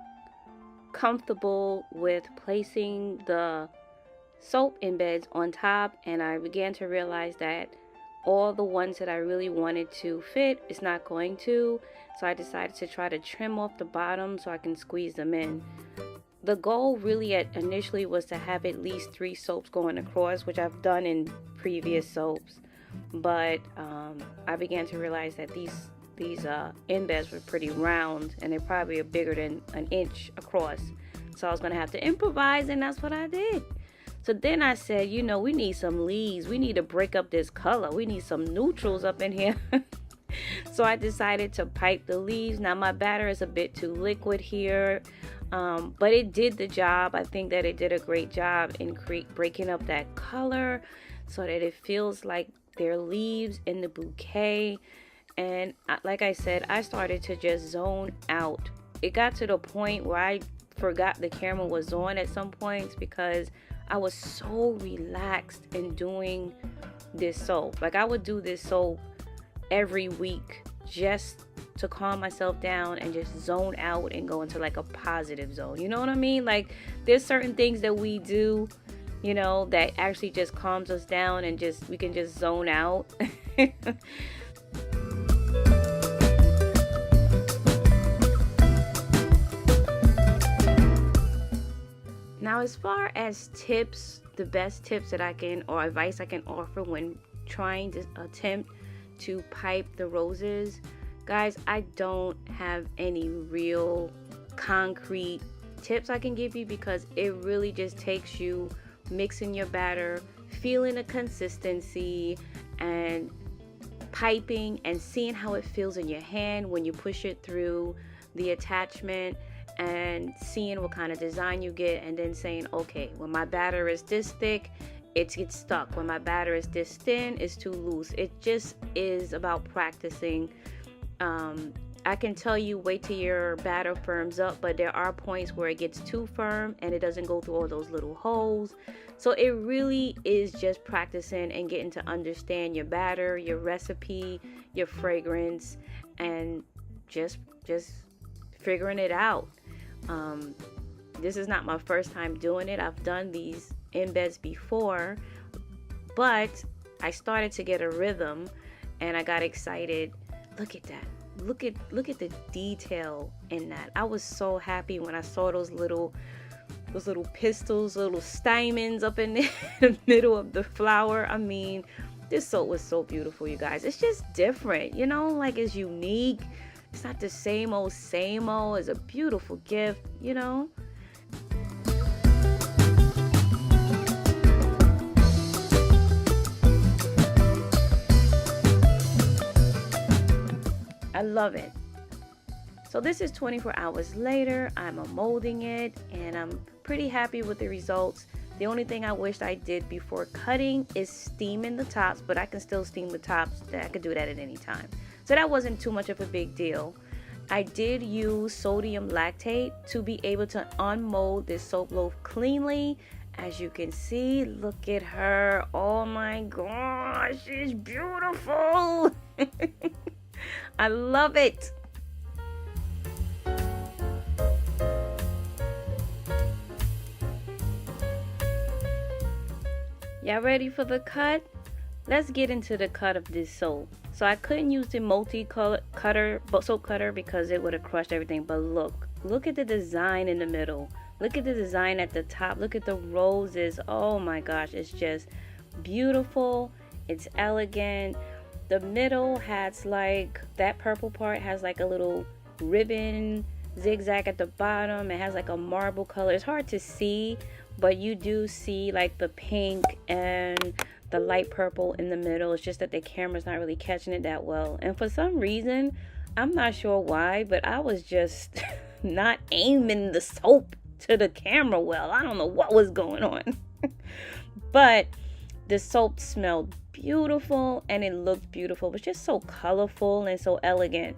comfortable with placing the soap embeds on top, and I began to realize that all the ones that I really wanted to fit is not going to, so I decided to try to trim off the bottom so I can squeeze them in. The goal really initially was to have at least 3 soaps going across, which I've done in previous soaps, but I began to realize that these embeds were pretty round, and they probably are bigger than an inch across, so I was gonna have to improvise, and that's what I did. So then I said, you know, we need some leaves, we need to break up this color, we need some neutrals up in here. So I decided to pipe the leaves. Now my batter is a bit too liquid here, but it did the job. I think that it did a great job in breaking up that color so that it feels like they're leaves in the bouquet. And like I said, I started to just zone out. It got to the point where I forgot the camera was on at some points, because I was so relaxed in doing this soap. Like I would do this soap every week just to calm myself down and just zone out and go into like a positive zone. You know what I mean? Like there's certain things that we do, you know, that actually just calms us down and just we can just zone out. Now, as far as tips, the best tips that I can, or advice I can offer when trying to attempt to pipe the roses, guys, I don't have any real concrete tips I can give you, because it really just takes you mixing your batter, feeling the consistency, and piping and seeing how it feels in your hand when you push it through the attachment, and seeing what kind of design you get, and then saying, okay, when my batter is this thick, it gets stuck. When my batter is this thin, it's too loose. It just is about practicing. I can tell you, wait till your batter firms up, but there are points where it gets too firm and it doesn't go through all those little holes. So it really is just practicing and getting to understand your batter, your recipe, your fragrance, and just figuring it out. This is not my first time doing it. I've done these embeds before, but I started to get a rhythm and I got excited. Look at that. Look at the detail in that. I was so happy when I saw those little pistils, little stamens up in the middle of the flower. I mean, this soap was so beautiful, you guys. It's just different, you know, like it's unique. It's not the same old. It's a beautiful gift, you know. I love it. So this is 24 hours later. I'm molding it and I'm pretty happy with the results. The only thing I wished I did before cutting is steaming the tops, but I can still steam the tops. I could do that at any time. So that wasn't too much of a big deal. I did use sodium lactate to be able to unmold this soap loaf cleanly. As you can see, look at her. Oh my gosh, she's beautiful. I love it. Y'all ready for the cut? Let's get into the cut of this soap. So I couldn't use the multi-color soap cutter because it would have crushed everything. But look at the design in the middle. Look at the design at the top. Look at the roses. Oh my gosh, it's just beautiful. It's elegant. The middle has like, that purple part has like a little ribbon zigzag at the bottom. It has like a marble color. It's hard to see, but you do see like the pink and the light purple in the middle. It's just that the camera's not really catching it that well. And for some reason, I'm not sure why, but I was just not aiming the soap to the camera well. I don't know what was going on. But the soap smelled beautiful and it looked beautiful. It was just so colorful and so elegant.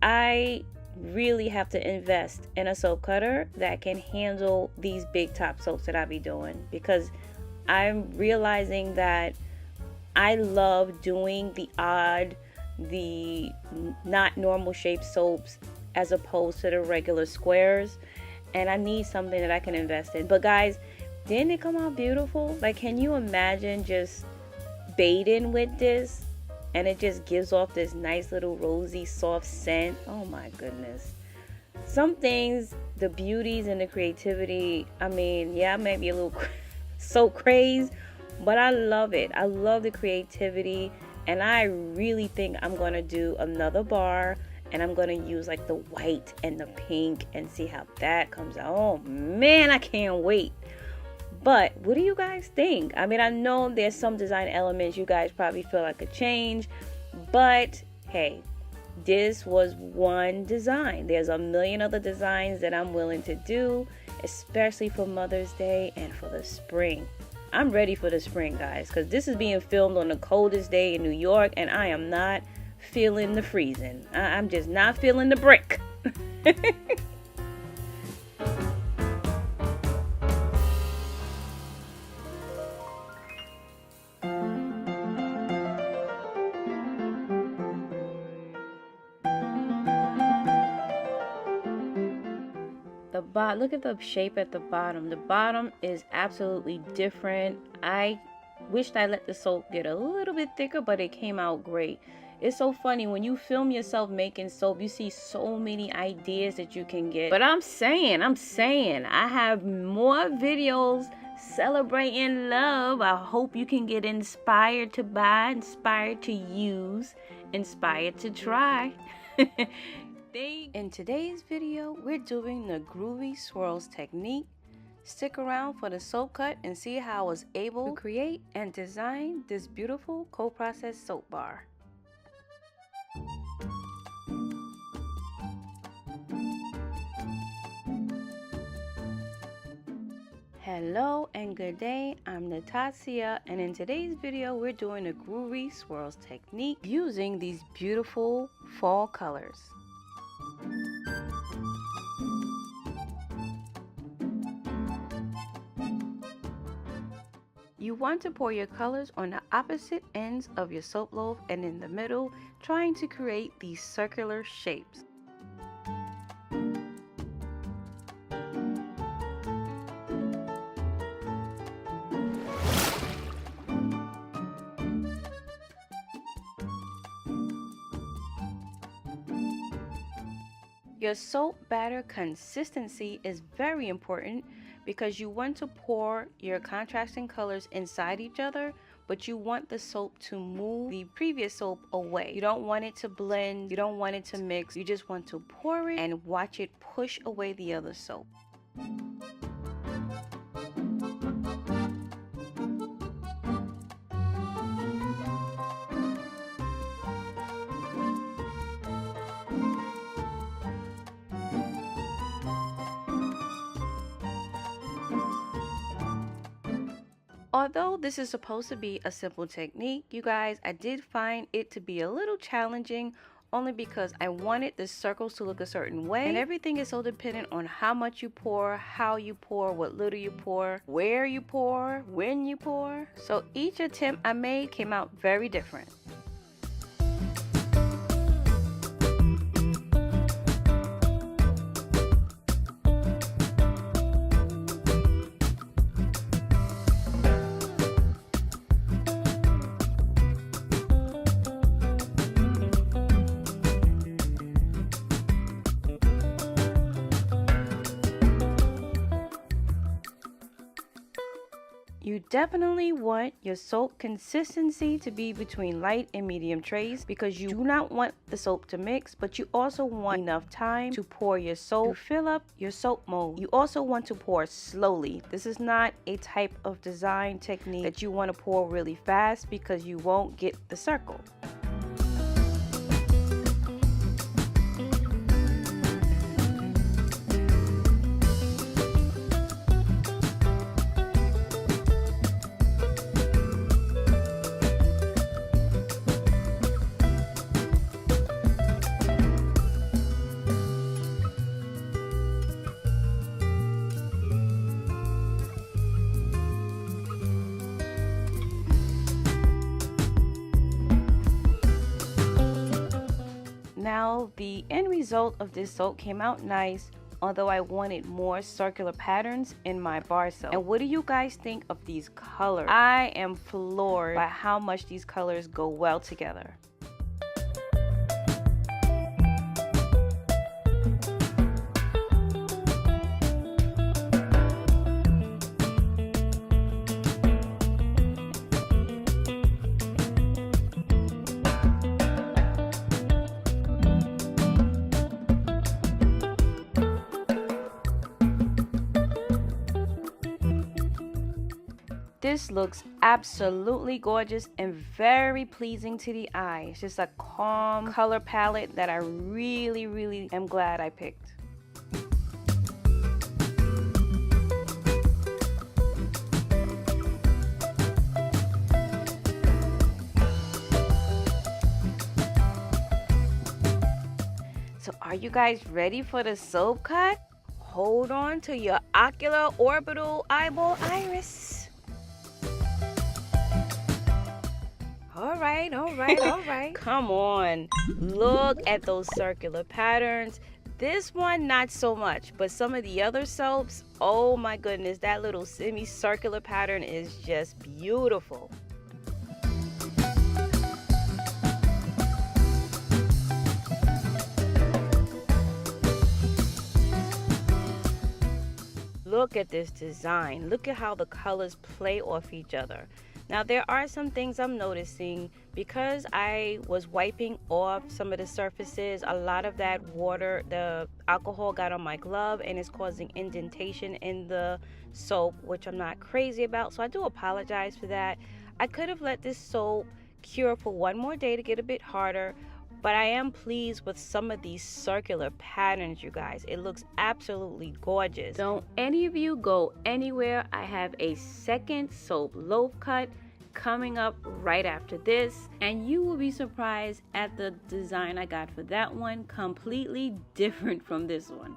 I really have to invest in a soap cutter that can handle these big top soaps that I be doing, because I'm realizing that I love doing the odd, the not normal shaped soaps as opposed to the regular squares, and I need something that I can invest in. But guys, didn't it come out beautiful? Like, can you imagine just bathing with this and it just gives off this nice little rosy soft scent? Oh my goodness. Some things, the beauties and the creativity, I mean, yeah, I may be a little so crazy, but I love it. I love the creativity, and I really think I'm gonna do another bar, and I'm gonna use like the white and the pink and see how that comes out. Oh man, I can't wait. But what do you guys think? I mean, I know there's some design elements you guys probably feel like a change, but hey, this was one design. There's a million other designs that I'm willing to do, especially for Mother's Day and for the spring. I'm ready for the spring, guys, because this is being filmed on the coldest day in New York, and I am not feeling the freezing. I'm just not feeling the brick. the bottom, look at the shape at the bottom. The bottom is absolutely different. I wished I let the soap get a little bit thicker, but it came out great. It's so funny when you film yourself making soap, you see so many ideas that you can get. But I'm saying, I have more videos celebrating love. I hope you can get inspired to buy, inspired to use, inspired to try. In today's video, we're doing the Groovy Swirls technique. Stick around for the soap cut and see how I was able to create and design this beautiful co-processed soap bar. Hello and good day, I'm Natacia, and in today's video we're doing the Groovy Swirls technique using these beautiful fall colors. You want to pour your colors on the opposite ends of your soap loaf and in the middle, trying to create these circular shapes. Your soap batter consistency is very important because you want to pour your contrasting colors inside each other, but you want the soap to move the previous soap away. You don't want it to blend, you don't want it to mix, you just want to pour it and watch it push away the other soap. Although this is supposed to be a simple technique, you guys, I did find it to be a little challenging only because I wanted the circles to look a certain way, and everything is so dependent on how much you pour, how you pour, what little you pour, where you pour, when you pour. So each attempt I made came out very different. You definitely want your soap consistency to be between light and medium trays because you do not want the soap to mix, but you also want enough time to pour your soap, to fill up your soap mold. You also want to pour slowly. This is not a type of design technique that you want to pour really fast because you won't get the circle. Now, the end result of this soap came out nice, although I wanted more circular patterns in my bar soap. And what do you guys think of these colors? I am floored by how much these colors go well together. This looks absolutely gorgeous and very pleasing to the eye. It's just a calm color palette that I really am glad I picked. So are you guys ready for the soap cut? Hold on to your ocular, orbital, eyeball, iris. All right. Come on. Look at those circular patterns. This one, not so much, but some of the other soaps, oh my goodness, that little semicircular pattern is just beautiful. Look at this design. Look at how the colors play off each other. Now there are some things I'm noticing because I was wiping off some of the surfaces. A lot of that water, the alcohol got on my glove and is causing indentation in the soap, which I'm not crazy about. So I do apologize for that. I could have let this soap cure for one more day to get a bit harder, but I am pleased with some of these circular patterns, you guys. It looks absolutely gorgeous. Don't any of you go anywhere. I have a second soap loaf cut coming up right after this, and you will be surprised at the design I got for that one. Completely different from this one.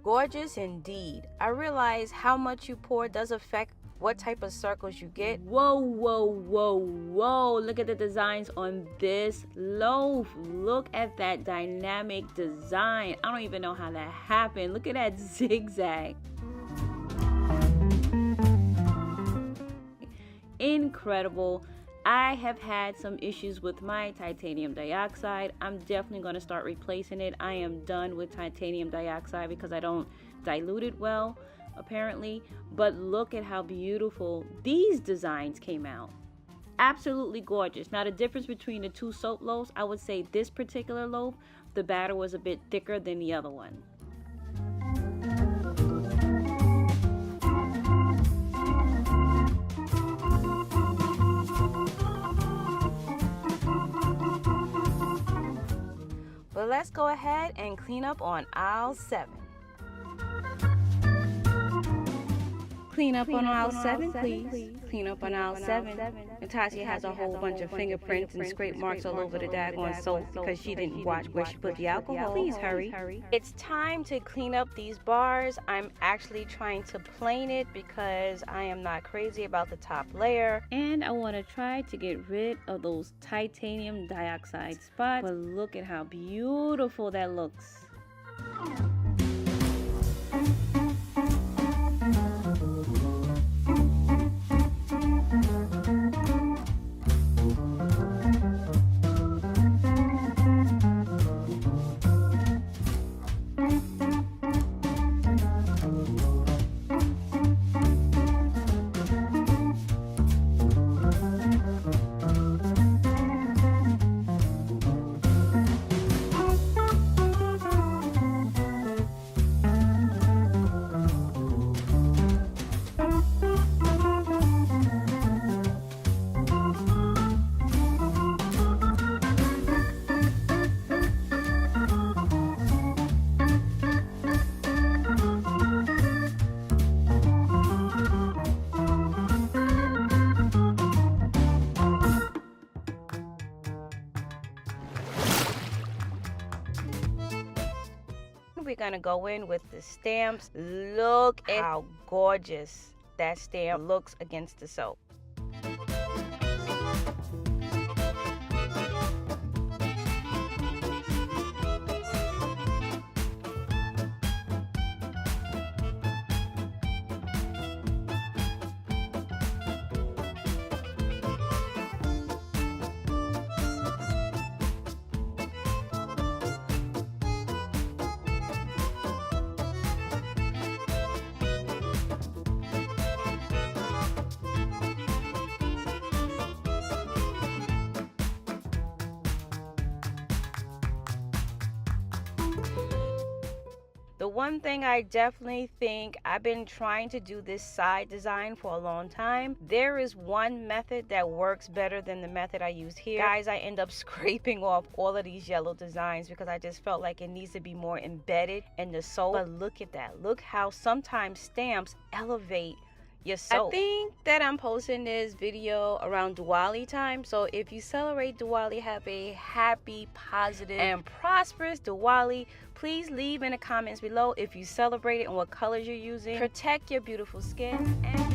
Gorgeous indeed. I realize how much you pour does affect what type of circles you get. Whoa, whoa, whoa, whoa. Look at the designs on this loaf. Look at that dynamic design. I don't even know how that happened. Look at that zigzag. Incredible. I have had some issues with my titanium dioxide. I'm definitely going to start replacing it. I am done with titanium dioxide because I don't dilute it well, apparently. But look at how beautiful these designs came out. Absolutely gorgeous. Now the difference between the two soap loaves, I would say this particular loaf, the batter was a bit thicker than the other one. But let's go ahead and clean up on aisle 7. Clean up on aisle 7, please. Clean up on aisle 7. Natacia has a whole bunch of fingerprints and scrape marks all over the daggone soap because she didn't watch where she put the alcohol. Please hurry. It's time to clean up these bars. I'm actually trying to plane it because I am not crazy about the top layer. And I want to try to get rid of those titanium dioxide spots. But look at how beautiful that looks. We're gonna go in with the stamps. Look at how gorgeous that stamp looks against the soap. The one thing I definitely think, I've been trying to do this side design for a long time. There is one method that works better than the method I use here. Guys, I end up scraping off all of these yellow designs because I just felt like it needs to be more embedded in the soap. But look at that. Look how sometimes stamps elevate your soap. I think that I'm posting this video around Diwali time, so if you celebrate Diwali, have a happy, positive, and prosperous Diwali. Please leave in the comments below if you celebrate it and what colors you're using. Protect your beautiful skin and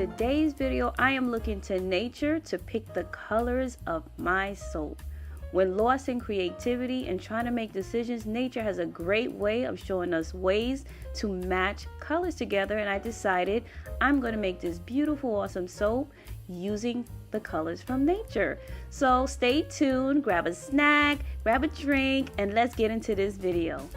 today's video, I am looking to nature to pick the colors of my soap. When lost in creativity and trying to make decisions, nature has a great way of showing us ways to match colors together, and I decided I'm going to make this beautiful, awesome soap using the colors from nature. So stay tuned, grab a snack, grab a drink, and let's get into this video.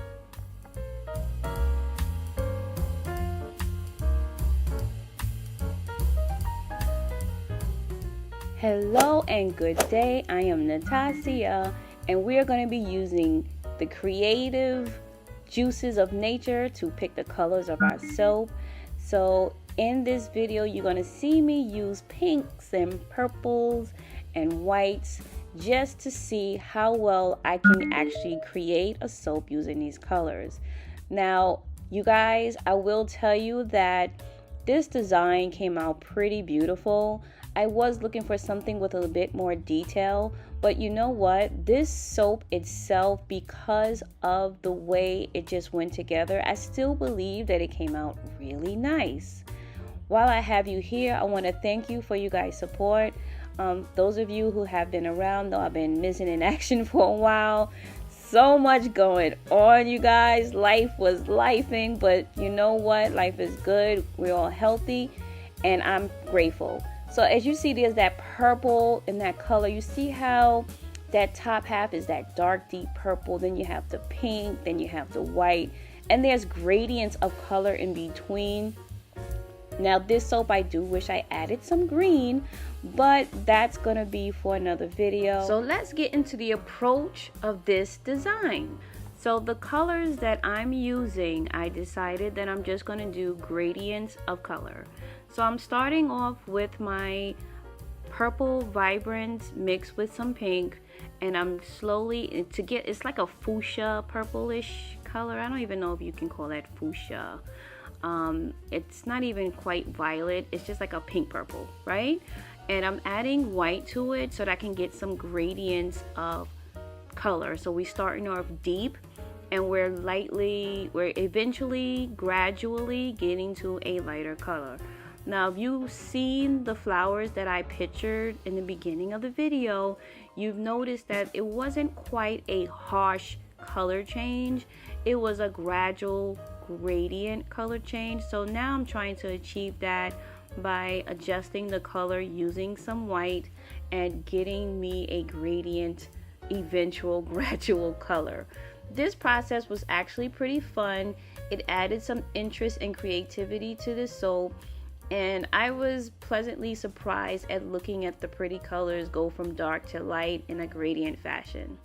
Hello and good day. I am Natacia, and we are going to be using the creative juices of nature to pick the colors of our soap. So in this video, you're going to see me use pinks and purples and whites just to see how well I can actually create a soap using these colors. Now, you guys, I will tell you that this design came out pretty beautiful. I was looking for something with a bit more detail, but you know what? This soap itself, because of the way it just went together, I still believe that it came out really nice. While I have you here, I want to thank you for you guys' support. Those of you who have been around know I've been missing in action for a while. So much going on, you guys. Life was lifing, but you know what? Life is good. We're all healthy, and I'm grateful. So as you see, there's that purple in that color. You see how that top half is that dark, deep purple. Then you have the pink, then you have the white, and there's gradients of color in between. Now this soap, I do wish I added some green, but that's gonna be for another video. So let's get into the approach of this design. So the colors that I'm using, I decided that I'm just gonna do gradients of color. So I'm starting off with my purple vibrant mixed with some pink, and I'm slowly to get, it's like a fuchsia purplish color. I don't even know if you can call that fuchsia. It's not even quite violet, it's just like a pink purple, right? And I'm adding white to it so that I can get some gradients of color. So we're starting off deep, and we're eventually gradually getting to a lighter color. Now, if you've seen the flowers that I pictured in the beginning of the video, you've noticed that it wasn't quite a harsh color change. It was a gradual gradient color change. So now I'm trying to achieve that by adjusting the color using some white and getting me a gradient eventual gradual color. This process was actually pretty fun. It added some interest and creativity to the soap, and I was pleasantly surprised at looking at the pretty colors go from dark to light in a gradient fashion.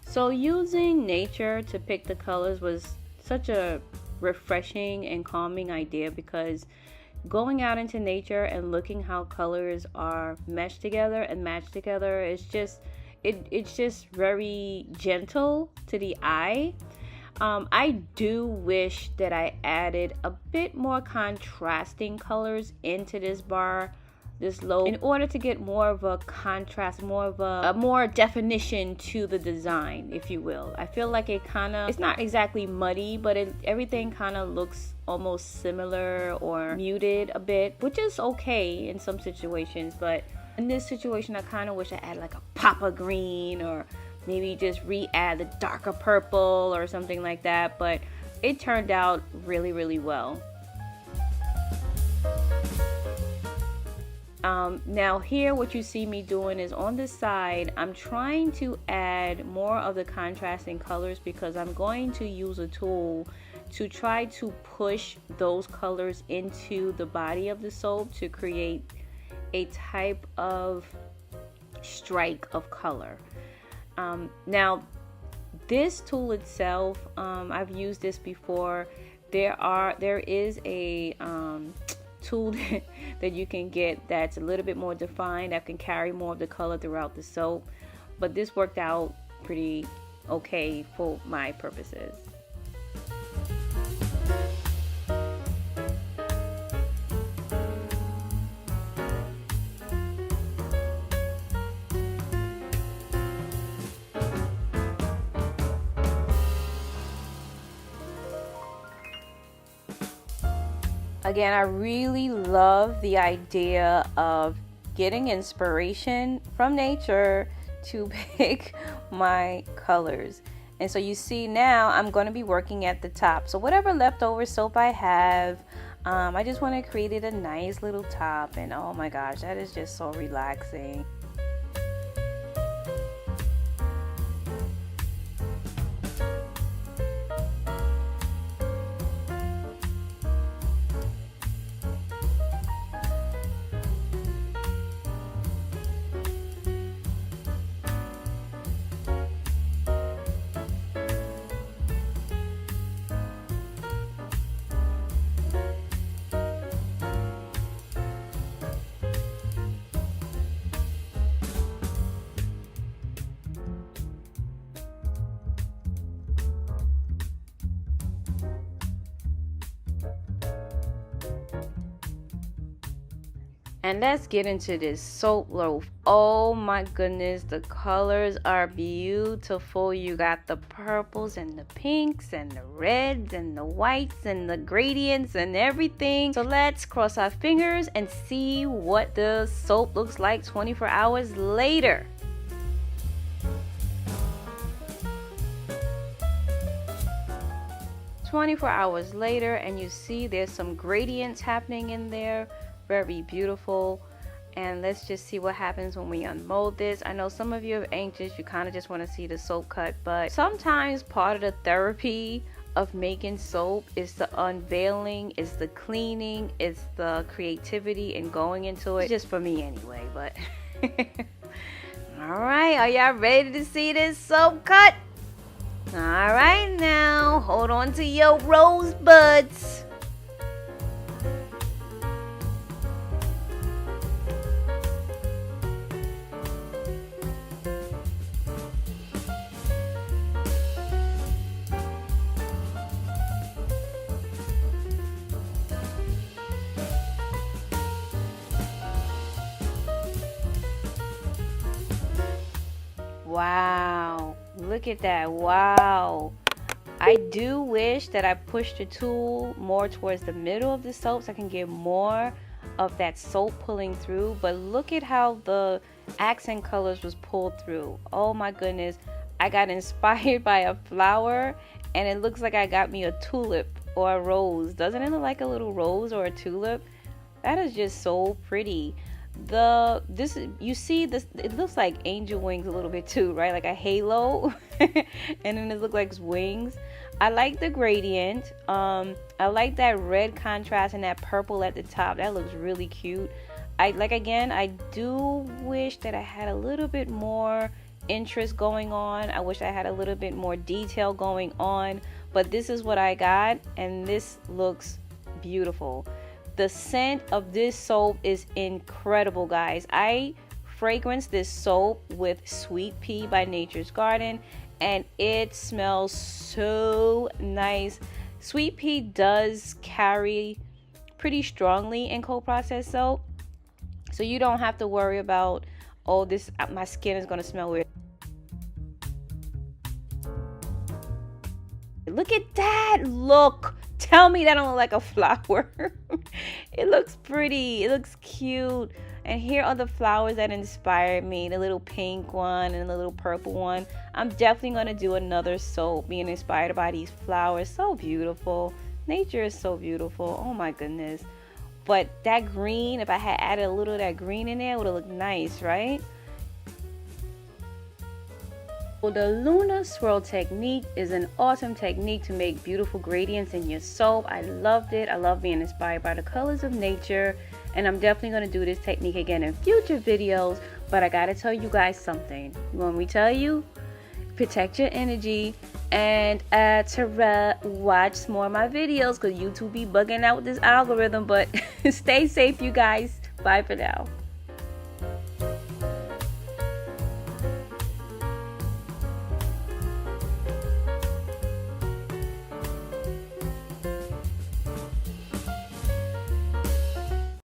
So using nature to pick the colors was such a refreshing and calming idea, because going out into nature and looking how colors are meshed together and matched together is just it's just very gentle to the eye. I do wish that I added a bit more contrasting colors into this bar, this logo, in order to get more of a contrast, more of a more definition to the design, if you will. I feel like it's not exactly muddy, but everything kind of looks almost similar or muted a bit, which is okay in some situations. But in this situation, I kind of wish I added like a pop of green, or maybe just re-add the darker purple or something like that. But it turned out really, really well. Now here, what you see me doing is on the side, I'm trying to add more of the contrasting colors, because I'm going to use a tool to try to push those colors into the body of the soap to create a type of strike of color. Now this tool itself, I've used this before. There is a tool that you can get that's a little bit more defined, that can carry more of the color throughout the soap, but this worked out pretty okay for my purposes. Again, I really love the idea of getting inspiration from nature to pick my colors. And so you see now I'm going to be working at the top. So whatever leftover soap I have, I just want to create it a nice little top. And oh my gosh, that is just so relaxing. And let's get into this soap loaf. Oh my goodness, the colors are beautiful. You got the purples and the pinks and the reds and the whites and the gradients and everything. So let's cross our fingers and see what the soap looks like 24 hours later. "24 hours later, and you see there's some gradients happening in there. Very beautiful. And let's just see what happens when we unmold this. I know some of you are anxious, you kind of just want to see the soap cut, but sometimes part of the therapy of making soap is the unveiling, is the cleaning, is the creativity and going into it. It's just for me anyway, but all right, are y'all ready to see this soap cut? All right, now hold on to your rosebuds. Wow, look at that. Wow. I do wish that I pushed the tool more towards the middle of the soap so I can get more of that soap pulling through, but look at how the accent colors was pulled through. Oh my goodness, I got inspired by a flower and it looks like I got me a tulip or a rose. Doesn't it look like a little rose or a tulip? That is just so pretty. You see this, it looks like angel wings a little bit too, right? Like a halo. And then it looks like wings. I like the gradient. I like that red contrast and that purple at the top. That looks really cute. I do wish that I had a little bit more interest going on. I wish I had a little bit more detail going on, but this is what I got and this looks beautiful. The scent of this soap is incredible, guys. I fragrance this soap with Sweet Pea by Nature's Garden and it smells so nice. Sweet Pea does carry pretty strongly in cold processed soap, so you don't have to worry about, oh, my skin is gonna smell weird. Look at that. Look, tell me that don't look like a flower. It looks pretty, it looks cute. And here are the flowers that inspired me, the little pink one and the little purple one. I'm definitely going to do another soap being inspired by these flowers. So beautiful. Nature is so beautiful. Oh my goodness. But that green, if I had added a little of that green in there, it would have looked nice, right? Well, the Luna Swirl technique is an awesome technique to make beautiful gradients in your soap. I loved it. I love being inspired by the colors of nature. And I'm definitely going to do this technique again in future videos. But I got to tell you guys something. When we tell you, protect your energy. And to watch more of my videos, because YouTube be bugging out with this algorithm. But stay safe, you guys. Bye for now.